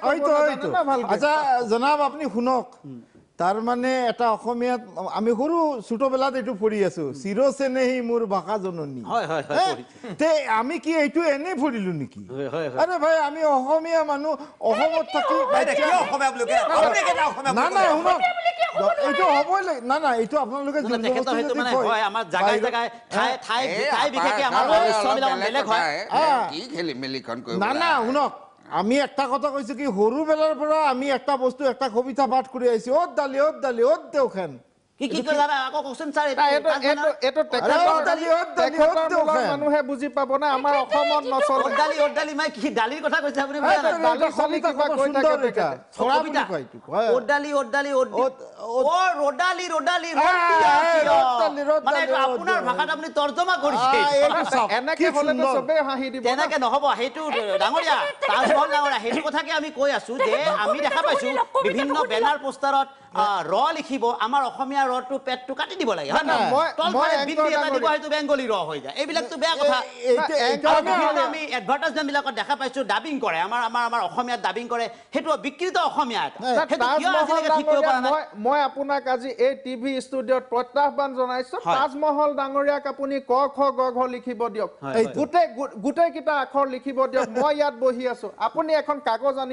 আচ্ছা জনাব আপুনি শুনক তাৰমানে এটা অসমীয়াত আমি সৰু ছোটবেলাত এইটো পঢ়ি আছো চিৰচেনেহী মোৰ ভাষা জননী হয়, হয়, হয়, পঢ়িছো। তে আমি কি এইটো এনেই পঢ়িলো নেকি হয়, হয়, হয়। আৰে ভাই আমি অসমীয়া মানুহ অসমত থাকি কিয় অসমীয়া বুলি কয়? আপুনি কেতিয়া অসমীয়া না বুলি না কয়? শুনক এইটো হ'বই লাগে না না এইটো আপোনালোকে নহয়, তেখেতৰ সেইটো মানে হয় আমাৰ জাগাই জাগাই ঠাই বিশেষে আমাৰ উৎসৱবিলাক বেলেগ হয়। কি খেলি মেলিখন কৰিব না না শুনক আমি একটা কথা কৈছো কি সৰুবেলাৰ পৰা আমি একটা বস্তু একটা কবিতা পাঠ কৰি আহিছো অত দালি অত দেওখান কি কৰে দাদা আকৌ কওকচোন ছাৰ মানুহে বুজি পাব না আমাৰ অসমত নচলে অদ্দালি মানে কি দালিৰ কথা কৈছে আপুনি বুজা নাই? আপোনাৰ ভাষাত আপুনি তৰ্জমা কৰিছে এনেকে হলেতো চবেই হাঁহি দিব তেনেকে নহব সেইটো ডাঙৰীয়া তাজমহল ডাঙৰীয়া সেইটো কথাকে আমি কৈ আছো যে আমি দেখা পাইছো বিভিন্ন বেনাৰ পোষ্টাৰত ৰ লিখিব আমাৰ অসমীয়া ৰটো পেটটো কাটি দিব লাগে হয় হয়তো বেংগলী ৰ হৈ যায় এইবিলাকতো বেয়া কথা আমি এডভাৰটাইজমেণ্ট বিলাকত দেখা পাইছো ডাবিং কৰে আমাৰ অসমীয়াত ডাবিং কৰে সেইটো বিকৃত অসমীয়া মই আপোনাক আজি এই টিভি ষ্টুডিঅ'ত প্ৰত্যাহ্বান জনাইছো তাজমহল ডাঙৰীয়াক আপুনি ক খ গ ঘ লিখিব দিয়ক গোটেই কেইটা আখৰ লিখিব দিয়ক মই ইয়াত বহি আছো আপুনি এখন কাগজ আনি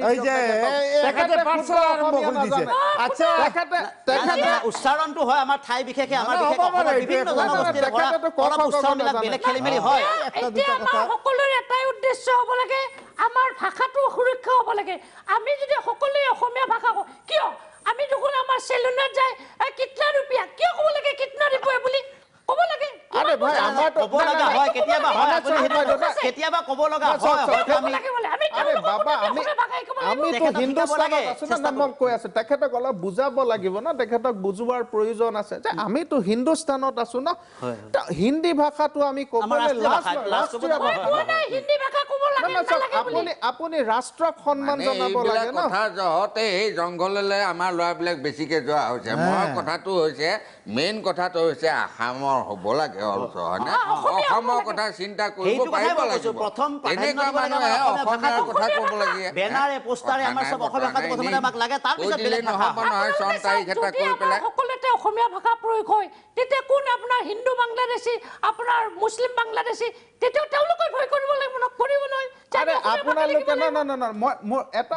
উচ্চাৰণটো হয় আমাৰ ঠাই বিশেষে আমাৰ বিভিন্ন জনগোষ্ঠীৰ উচ্চাৰণবিলাক বেলেগ খেলি মেলি হয় সকলোৰে এটাই উদ্দেশ্য হ'ব লাগে আমাৰ ভাষাটো সুৰক্ষা হ'ব লাগে আমি যদি সকলোৱে অসমীয়া ভাষা কওঁ কিয় আমি দেখোন আমাৰ চেলুনত যায় কিতনা ৰুপিয়া কিয় ক'ব লাগে কিতনা ৰুপিয়া বুলি ক'ব লাগে আরে ভাই আমার তো ক'ব লগা হয় কেতিয়াবা হয় কেতিয়াবা ক'ব লগা হয় আরে বাবা আমি তো হিন্দুস্তানত আছো না মই কৈ আছো তেখেতক অলপ বুজাব লাগিব না তেখেতক বুজোৱাৰ প্ৰয়োজন আছে যে আমি তো হিন্দুস্তানত আছো না হিন্দী ভাষাটো আমি ক'বলৈ ৰাষ্ট্ৰীয় ভাষা হিন্দী ভাষা ক'ব লাগে আপুনি ৰাষ্ট্ৰক সন্মান জনাব লাগে না কথা জহতে এই জংঘললৈ আমাৰ ল'ৰাবিলাক বেছিকে যোৱা হৈছে মই কথাটো হৈছে মেইন কথাটো হৈছে আসামৰ হ'ব লাগে অংশ হয়নে অসমৰ কথা চিন্তা কৰিব পাৰিব লাগিব এনেকুৱা মানুহে অসমীয়াৰ কথা ক'ব লাগে বেনাৰে পোষ্টাৰে আমাৰ সব অসমীয়া ভাষাটো প্ৰথমতে আমাক লাগে তাৰ পিছত বেলেগ ভাষা নহ'ব নহয় চন তাৰিখ এটা কৰি পেলাই সকলোতে অসমীয়া ভাষা প্ৰয়োগ হয় তেতিয়া কোন আপোনাৰ হিন্দু বাংলাদেশী আপোনাৰ মুছলিম বাংলাদেশী তেতিয়া তেওঁলোকে ভয় কৰিব লাগিব নকৰিব নহয় আৰে আপোনালোকে না মই এটা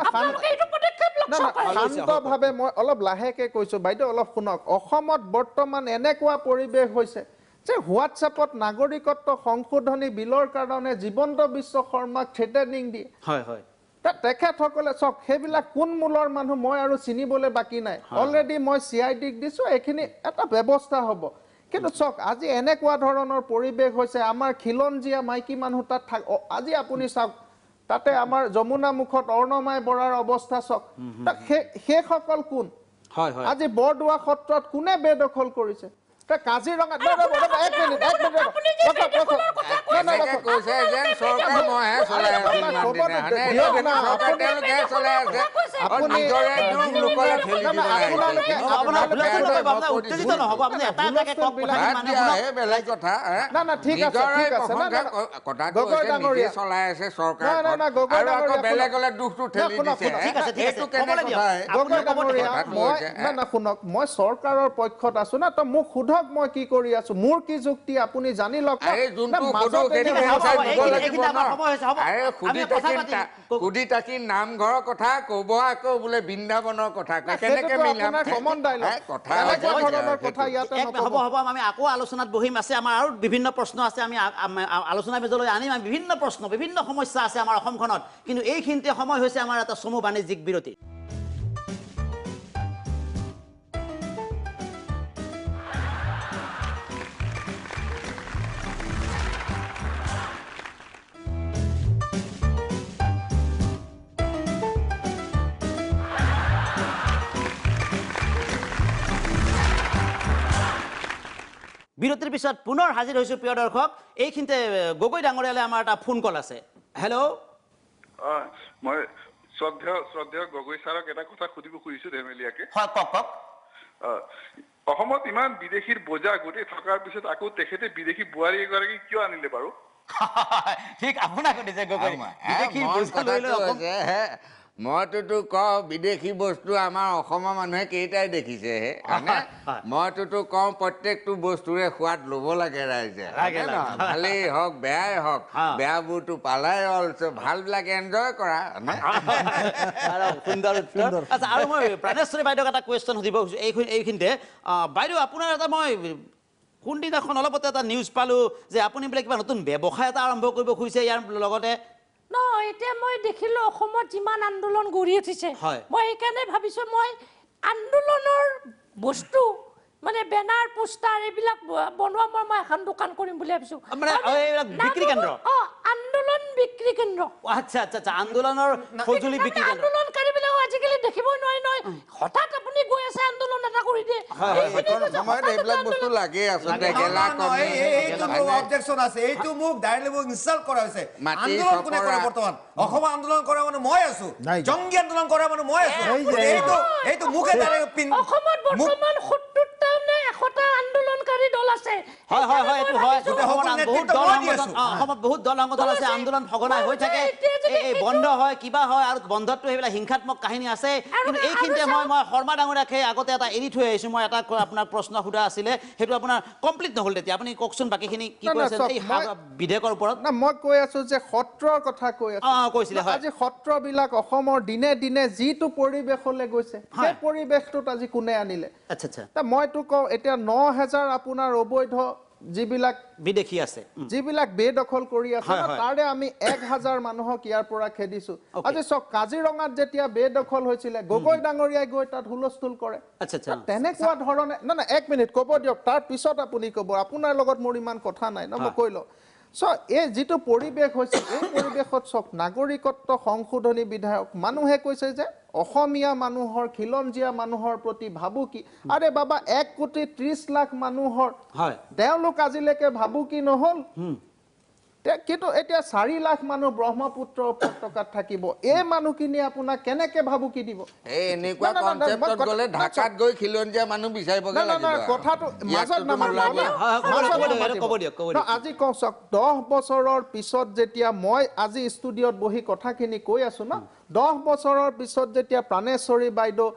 শান্তভাৱে মই অলপ লাহেকে কৈছো বাইদেউ অলপ শুনক অসমত বৰ্তমান এনেকুৱা পৰিৱেশ হৈছে যে হোৱাটছএপত নাগৰিকত্ব সংশোধনী বিলৰ কাৰণে জীৱন্ত বিশ্ব শৰ্মাক থ্ৰেটেনিং দিয়ে হয় হয় তেখেতসকলে চক সেইবিলাক কোন মূলৰ মানুহ মই আৰু চিনিবলৈ বাকী নাই অলৰেডি মই CIDক দিছো এইখিনি এটা ব্যৱস্থা হ'ব কিন্তু চক আজি এনেকুৱা ধৰণৰ পৰিৱেশ হৈছে আমাৰ খিলঞ্জীয়া মাইকী মানুহ তাত আজি আপুনি চাওক তাতে আমাৰ যমুনা মুখত অৰ্ণমাই বৰাৰ অৱস্থা চক সেইসকল কোন আজি বৰদোৱা সত্ৰত কোনে বেদখল কৰিছে কাজিৰঙা এক মিনিট কৈছে যেন চৰকাৰ মইহে চলাই বেলেগ কথা চলাই আছে চৰকাৰ বেলেগলে দুখটো ঠেলি দিছে শুনক মই চৰকাৰৰ পক্ষত আছো না তো মোক সোধক মই কি কৰি আছো মোৰ কি যুক্তি আপুনি জানি লওক সুধি তাকি নামঘৰৰ কথা ক'ব আকৌ বোলে বৃন্দাবনৰ কথা কেনেকে মিলাম হ'ব আমি আকৌ আলোচনাত বহিম আছে আমাৰ আৰু বিভিন্ন প্ৰশ্ন আছে আমি আলোচনাৰ মেজলৈ আনিম আমি বিভিন্ন প্ৰশ্ন বিভিন্ন সমস্যা আছে আমাৰ অসমখনত কিন্তু এইখিনিতে সময় হৈছে আমাৰ এটা চমু বাণিজ্যিক বিৰতি বিৰতিৰ পিছত পুনৰ হাজিৰ হৈছো প্ৰিয় দৰ্শক এইখিনিতে গগৈ ডাঙৰীয়ালে আমাৰ এটা ফোন কল আছে হেল্ল' মই শ্ৰদ্ধেয় গগৈ ছাৰক এটা কথা সুধিব খুজিছো ধেমেলীয়াকে হয় কওক অসমত ইমান বিদেশীৰ বোজা গোটেই থকাৰ পিছত আকৌ তেখেতে বিদেশী বোৱাৰী এগৰাকী কিয় আনিলে বাৰু ঠিক আপোনাক সুধিছে গগৈ বিদেশী বোজা লৈ লৈ মইতো কওঁ বিদেশী বস্তু আমাৰ অসমৰ মানুহে কেইটাই দেখিছেহে হয়নে মইতো কওঁ প্ৰত্যেকটো বস্তুৰে সোৱাদ ল'ব লাগে ৰাইজে ভালেই হওক বেয়াই হওক বেয়াবোৰতো পালাই অলছো ভালবিলাক এনজয় কৰা সুন্দৰ উত্তৰ আচ্ছা আৰু মই প্ৰাণেশ্বৰী বাইদেউক এটা কুৱেশ্যন সুধিব খুজিছোঁ এইখিনিতে বাইদেউ আপোনাৰ এটা মই কোনদিনাখন অলপতে এটা নিউজ পালোঁ যে আপুনি বোলে কিবা নতুন ব্যৱসায় এটা আৰম্ভ কৰিব খুজিছে ইয়াৰ লগতে নহয় এতিয়া মই দেখিলো অসমত যিমান আন্দোলন গঢ়ি উঠিছে মই সেইকাৰণে ভাবিছো মই আন্দোলনৰ বস্তু মানে বেনাৰ পোষ্টাৰ এইবিলাক বনোৱা মই এখন দোকান কৰিম বুলি ভাবিছো মানে এইবিলাক বিক্ৰী কেন্দ্ৰ আন্দোলন বিক্ৰী কেন্দ্ৰ আচ্ছা আচ্ছা আচ্ছা আন্দোলনৰ সঁজুলি বিক্ৰী কেন্দ্ৰ আন্দোলনকাৰীবিলাক আজিকালি দেখিবই নোৱাৰি নহয় হঠাৎ আপুনি গৈ আছে আন্দোলন এটা কৰি দিয়ে সময়ত এইবিলাক বস্তু লাগে আচলতে গেলা কমি এইটো অবজেকশন আছে এইটো মোক ডাইৰেক্টলি মোক ইনসাল্ট কৰা হৈছে আন্দোলন কোনে কৰে বৰ্তমান অসম আন্দোলন কৰা মানে মই আছো জংগী আন্দোলন কৰা মানে মই আছো এইটো মুখে ডাইৰেক্ট অসমত বৰ্তমান 70টা নে 100টা আন্দোলনকাৰী দল আছে হয় হয় হয় এইটো হয় অসমত বহুত দল সংগঠন আছে আন্দোলন সঘনাই হৈ থাকে এই বন্ধ হয় কিবা হয় আৰু বন্ধতটো সেইবিলাক হিংসাত্মক কাহিনী আছে কিন্তু এইখিনিতে মই শৰ্মা ডাঙৰীয়াকে আগতে এটা এৰি থৈ আহিছোঁ মই এটা আপোনাক প্ৰশ্ন সোধা আছিলে সেইটো আপোনাৰ কমপ্লিট নহ'ল তেতিয়া আপুনি কওকচোন বাকীখিনি কি কৈছে এই বিধেয়কৰ ওপৰত না মই কৈ আছো যে সত্ৰৰ কথা কৈ আছো কৈছিলে হয় আজি সত্ৰবিলাক অসমৰ দিনে দিনে যিটো পৰিৱেশলৈ গৈছে সেই পৰিৱেশটোত আজি কোনে আনিলে আচ্ছা আচ্ছা মইতো কওঁ এতিয়া 9000 আপোনাৰ অবৈধ যিবিলাক বিদেশী আছে যিবিলাক বেদখল কৰি আছে তাৰে আমি 1000 মানুহক ইয়াৰ পৰা খেদিছো আজি চক কাজিৰঙাত যেতিয়া বেদখল হৈছিলে গগৈ ডাঙৰীয়াই গৈ তাত হুলস্থুল কৰে আচ্ছা আচ্ছা তেনেকুৱা ধৰণে না 1 মিনিট ক'ব দিয়ক তাৰ পিছত আপুনি ক'ব আপোনাৰ লগত মোৰ ইমান কথা নাই ন মই কৈ লওঁ এই যিটো পৰিৱেশ হৈছে এই পৰিৱেশত চক নাগৰিকত্ব সংশোধনী বিধায়ক মানুহে কৈছে যে অসমীয়া মানুহৰ খিলঞ্জীয়া মানুহৰ প্ৰতি ভাবুকি আৰে বাবা 1,30,00,000 মানুহৰ তেওঁলোক আজিলৈকে ভাবুকি নহল কিন্তু এতিয়া 4 লাখ মানুহ ব্ৰহ্মপুত্ৰ উপত্যকাত থাকিব এই মানুহখিনি আপোনাক কেনেকে ভাবুকি দিব এই এনেকুৱা কনসেপ্টত গলে ঢাকাত গৈ খিলঞ্জীয়া মানুহ বিচাৰিবগে লাগিব কথাটো মাজত আজি কওক 10 বছৰৰ পিছত যেতিয়া মই আজি ষ্টুডিঅ'ত বহি কথাখিনি কৈ আছো ন 10 বছৰৰ পিছত যেতিয়া প্ৰাণেশ্বৰী বাইদেউ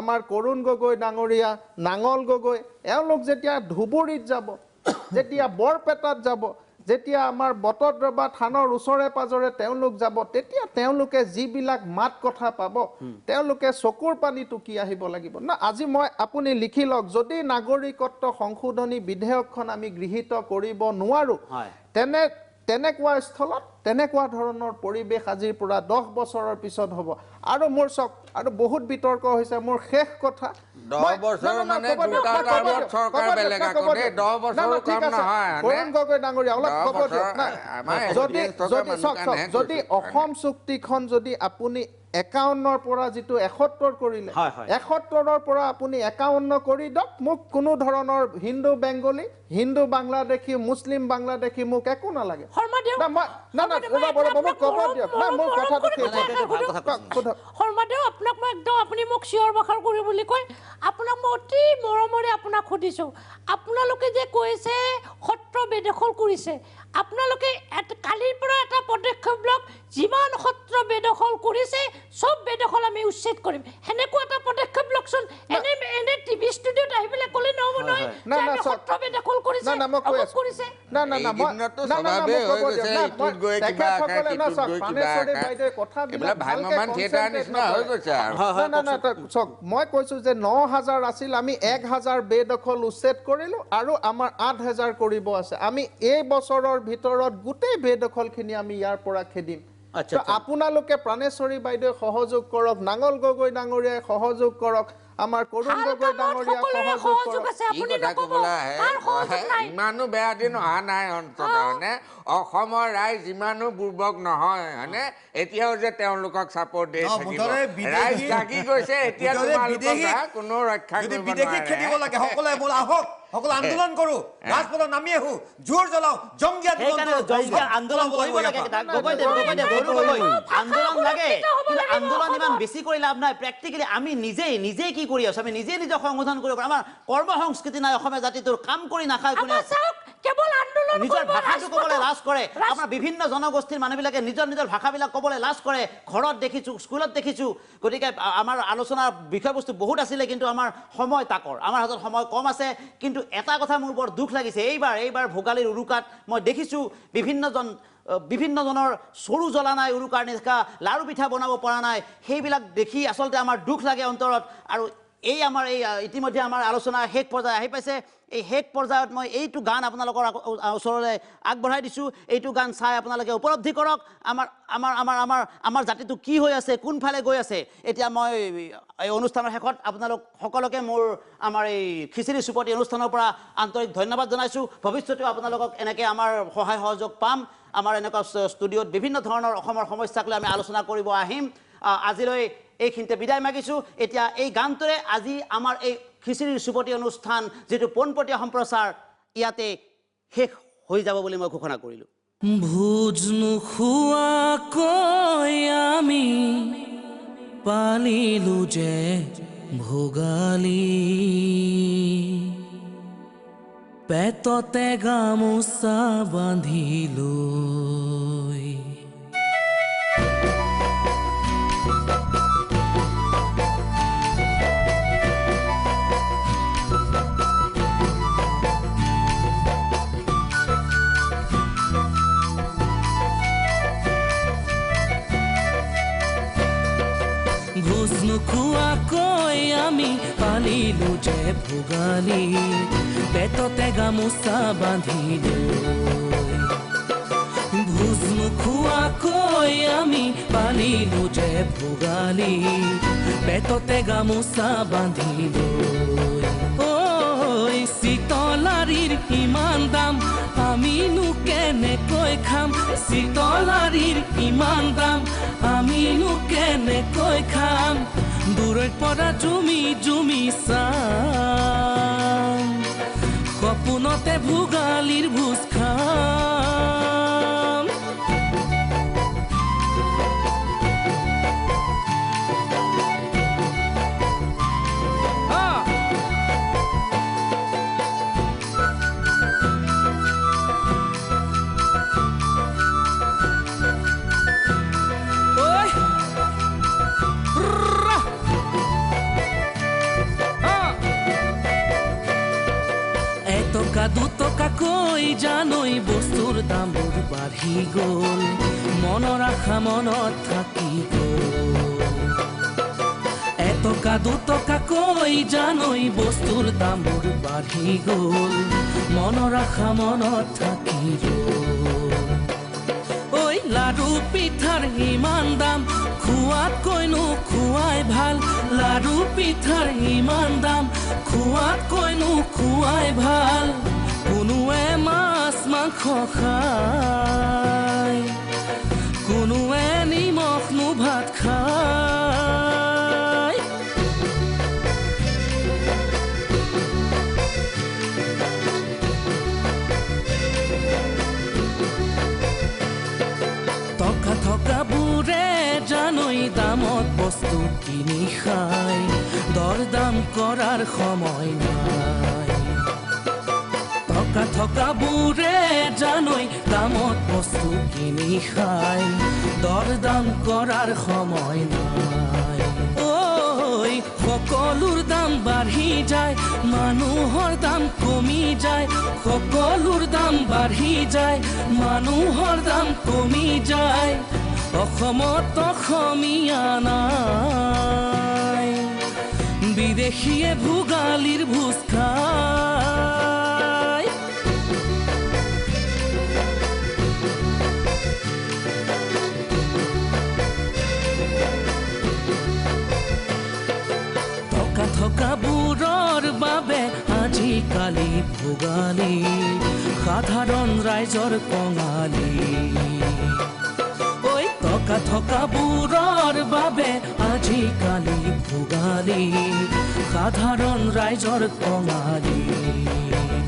আমাৰ কৰুণ গগৈ ডাঙৰীয়া নাঙল গগৈ এওঁলোক যেতিয়া ধুবুৰীত যাব যেতিয়া বৰপেটাত যাব যেতিয়া আমাৰ বটদ্ৰবা থানৰ ওচৰে পাজৰে তেওঁলোক যাব তেতিয়া তেওঁলোকে যিবিলাক মাত কথা পাব তেওঁলোকে চকুৰ পানী টুকি আহিব লাগিব না আজি মই আপুনি লিখি লওক যদি নাগৰিকত্ব সংশোধনী বিধেয়কখন আমি গৃহীত কৰিব নোৱাৰো তেনেকুৱা স্থলত তেনেকুৱা ধৰণৰ পৰিৱেশ আজিৰ পৰা 10 বছৰৰ পিছত হ'ব আৰু মোৰ চক আৰু বহুত বিতৰ্ক হৈছে মোৰ শেষ কথা 10 বছৰ মানে দুটা টাইমত চৰকাৰ বেলেগ আকৌ 10 বছৰ কাম নহয় কৰুণ গগৈ ডাঙৰীয়া অলপ ক'ব দিয়ক না যদি অসম চুক্তিখন যদি আপুনি 51ৰ পৰা যিটো 71 কৰিলে 71ৰ পৰা আপুনি 51 কৰি দক মোক কোনো ধৰণৰ হিন্দু বেংগলী হিন্দু বাংলাদেশী মুছলিম বাংলাদেশী মোক একো নালাগে শৰ্মাদেউ আপোনাক মই একদম আপুনি মোক চিঞৰ বাখৰ কৰি বুলি কয় আপোনাক মই অতি মৰমৰে আপোনাক সুধিছোঁ আপোনালোকে যে কৈছে সত্ৰ বেদখল কৰিছে আপোনালোকে কালিৰ পৰা এটা পদক্ষেপ লওক যিমান সত্ৰ বেদখল কৰিছে সব বেদখল আমি উচ্ছেদ কৰিম হেনেকুৱা এটা পদক্ষেপ লওকচোন এনে টিভি ষ্টুডিঅ'ত আহি পেলাই ক'লে নহ'ব নহয় যে আমি সত্ৰ বেদখল কৰিছে মই কৈছো যে 9000 আছিল আমি 1000 বেদখল উচ্ছেদ কৰিলো আৰু আমাৰ 8000 কৰিব আছে আমি এই বছৰৰ ভিতৰত গোটেই বেদখলখিনি আমি ইয়াৰ পৰা খেদিম আপোনালোকে প্ৰাণেশ্বৰী বাইদেউ সহযোগ কৰক নাঙল গগৈ ডাঙৰীয়াই সহযোগ কৰক আমাৰ কৰুণ গগৈ ডাঙৰীয়া সহযোগ কৰক ইমানো বেয়া দিন অহা নাই অন্ততঃ অসমৰ ৰাইজ ইমানো বুৰ্বক নহয় হয়নে এতিয়াও যে তেওঁলোকক ছাপোৰ্ট দি থাকিব ৰাইজ জাগি গৈছে এতিয়া তোমালোকক কোনো ৰক্ষা কৰিব বিদেশী খেদিব লাগে সকলোৱে বল আহক সকলো আন্দোলন কৰো ৰাজপথত নামি আহো জোৰ জ্বলাও জংগী আন্দোলন কৰিব লাগে আন্দোলন লাগে আন্দোলন ইমান বেছি কৰি লাভ নাই প্ৰেক্টিকেলি আমি নিজেই কি কৰি আছো আমি নিজে নিজক সংশোধন কৰিব আমাৰ কৰ্ম সংস্কৃতি নাই অসমীয়া জাতিটোৰ কাম কৰি নাখায় কোনে কেৱল আন্দোলন নিজৰ কৰিব, ভাষাটো ক'বলৈ লাজ কৰে ৰাজ- আপোনাৰ বিভিন্ন জনগোষ্ঠীৰ মানুহবিলাকে নিজৰ ভাষাবিলাক ক'বলৈ লাজ কৰে ঘৰত দেখিছোঁ স্কুলত দেখিছোঁ গতিকে আমাৰ আলোচনাৰ বিষয়বস্তু বহুত আছিলে কিন্তু আমাৰ সময় তাকৰ আমাৰ হাতত সময় কম আছে কিন্তু এটা কথা মোৰ বৰ দুখ লাগিছে এইবাৰ ভোগালীৰ উৰুকাত মই দেখিছোঁ বিভিন্নজনৰ চৰু জ্বলা নাই উৰুকাৰ নিশা লাড়ু পিঠা বনাব পৰা নাই সেইবিলাক দেখি আচলতে আমাৰ দুখ লাগে অন্তৰত আৰু এই আমাৰ ইতিমধ্যে আমাৰ আলোচনা শেষ পৰ্যায় আহি পাইছে এই শেষ পৰ্যায়ত মই এইটো গান আপোনালোকৰ ওচৰলৈ আগবঢ়াই দিছোঁ এইটো গান চাই আপোনালোকে উপলব্ধি কৰক আমাৰ জাতিটো কি হৈ আছে কোনফালে গৈ আছে এতিয়া মই এই অনুষ্ঠানৰ শেষত আপোনালোক সকলোকে মোৰ আমাৰ এই খিচিৰি চুপতি অনুষ্ঠানৰ পৰা আন্তৰিক ধন্যবাদ জনাইছোঁ ভৱিষ্যতেও আপোনালোকক এনেকৈ আমাৰ সহায় সহযোগ পাম আমাৰ এনেকুৱা ষ্টুডিঅ'ত বিভিন্ন ধৰণৰ অসমৰ সমস্যাক লৈ আমি আলোচনা কৰিব আহিম আজিলৈ এইখিনিতে বিদায় মাগিছোঁ এতিয়া এই গানটোৰে আজি আমাৰ এই খিচিৰিৰ চুপতি অনুষ্ঠান যিটো পোনপটীয়া সম্প্ৰচাৰ ইয়াতে শেষ হৈ যাব বুলি মই ঘোষণা কৰিলোঁ ভোজ নোখোৱাকৈ আমি পালিলো যে ভোগালী পেটতে গামোচা বান্ধিলৈ ভোজ নোখোৱাকৈ আমি পালিলো যে ভোগালী পেটতে গামোচা বান্ধিলৈ ভোজ নোখোৱাকৈ আমি পালিলো যে ভোগালী পেটতে গামোচা বান্ধিলৈ ঐ চিতলাৰীৰ ইমান দাম আমিনো কেনেকৈ খাম চিতলাৰীৰ ইমান দাম আমিনো কেনেকৈ খাম দূৰৰ পৰা জুমি চাম সপোনতে ভোগালীৰ ভোজ খাম দুটকাকৈ জানৈ বস্তুৰ দামবোৰ বাঢ়ি গ'ল মনৰ আশা মনত থাকি গ'ল এটকা দুটকাকৈ জানৈ বস্তুৰ দামবোৰ বাঢ়ি গ'ল মনৰ আশা মনত থাকি গ'ল ঐ লাড়ু পিঠাৰ ইমান দাম খোৱাতকৈনো খোৱাই ভাল লাড়ু পিঠাৰ ইমান দাম খোৱাতকৈনো খোৱাই ভাল কোনোৱে মাছ মাংস খায় কোনোৱে নিমখনো ভাত খায় টকা থকাবোৰে জানৈ দামত বস্তু কিনি খায় দৰ দাম কৰাৰ সময় নাই টকা থকাবোৰে জানৈ দামত বস্তু কিনি খায় দৰ দাম কৰাৰ সময় নাই ঐ সকলোৰ দাম বাঢ়ি যায় মানুহৰ দাম কমি যায় সকলোৰ দাম বাঢ়ি যায় মানুহৰ দাম কমি যায় অসমত অসমীয়া নাই বিদেশীয়ে ভোগালীৰ ভোজ খায় টকা থকাবোৰৰ বাবে আজিকালি ভোগালী সাধাৰণ ৰাইজৰ কঙালী ঐ টকা থকাবোৰৰ বাবে আজিকালি ভোগালী সাধাৰণ ৰাইজৰ কঙালী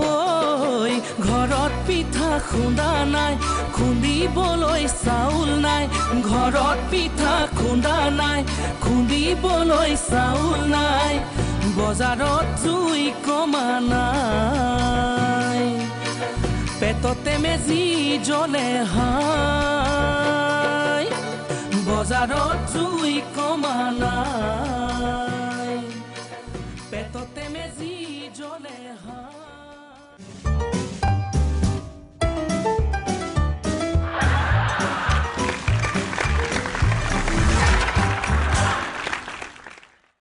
ঐ ঘৰত পিঠা খুন্দা নাই খুন্দিবলৈ চাউল নাই ঘৰত পিঠা খুন্দা নাই খুন্দিবলৈ চাউল নাই বজাৰত জুই কমা নাই পেটতে মেজি জ্বলে হাই বজাৰত জুই কমা নাই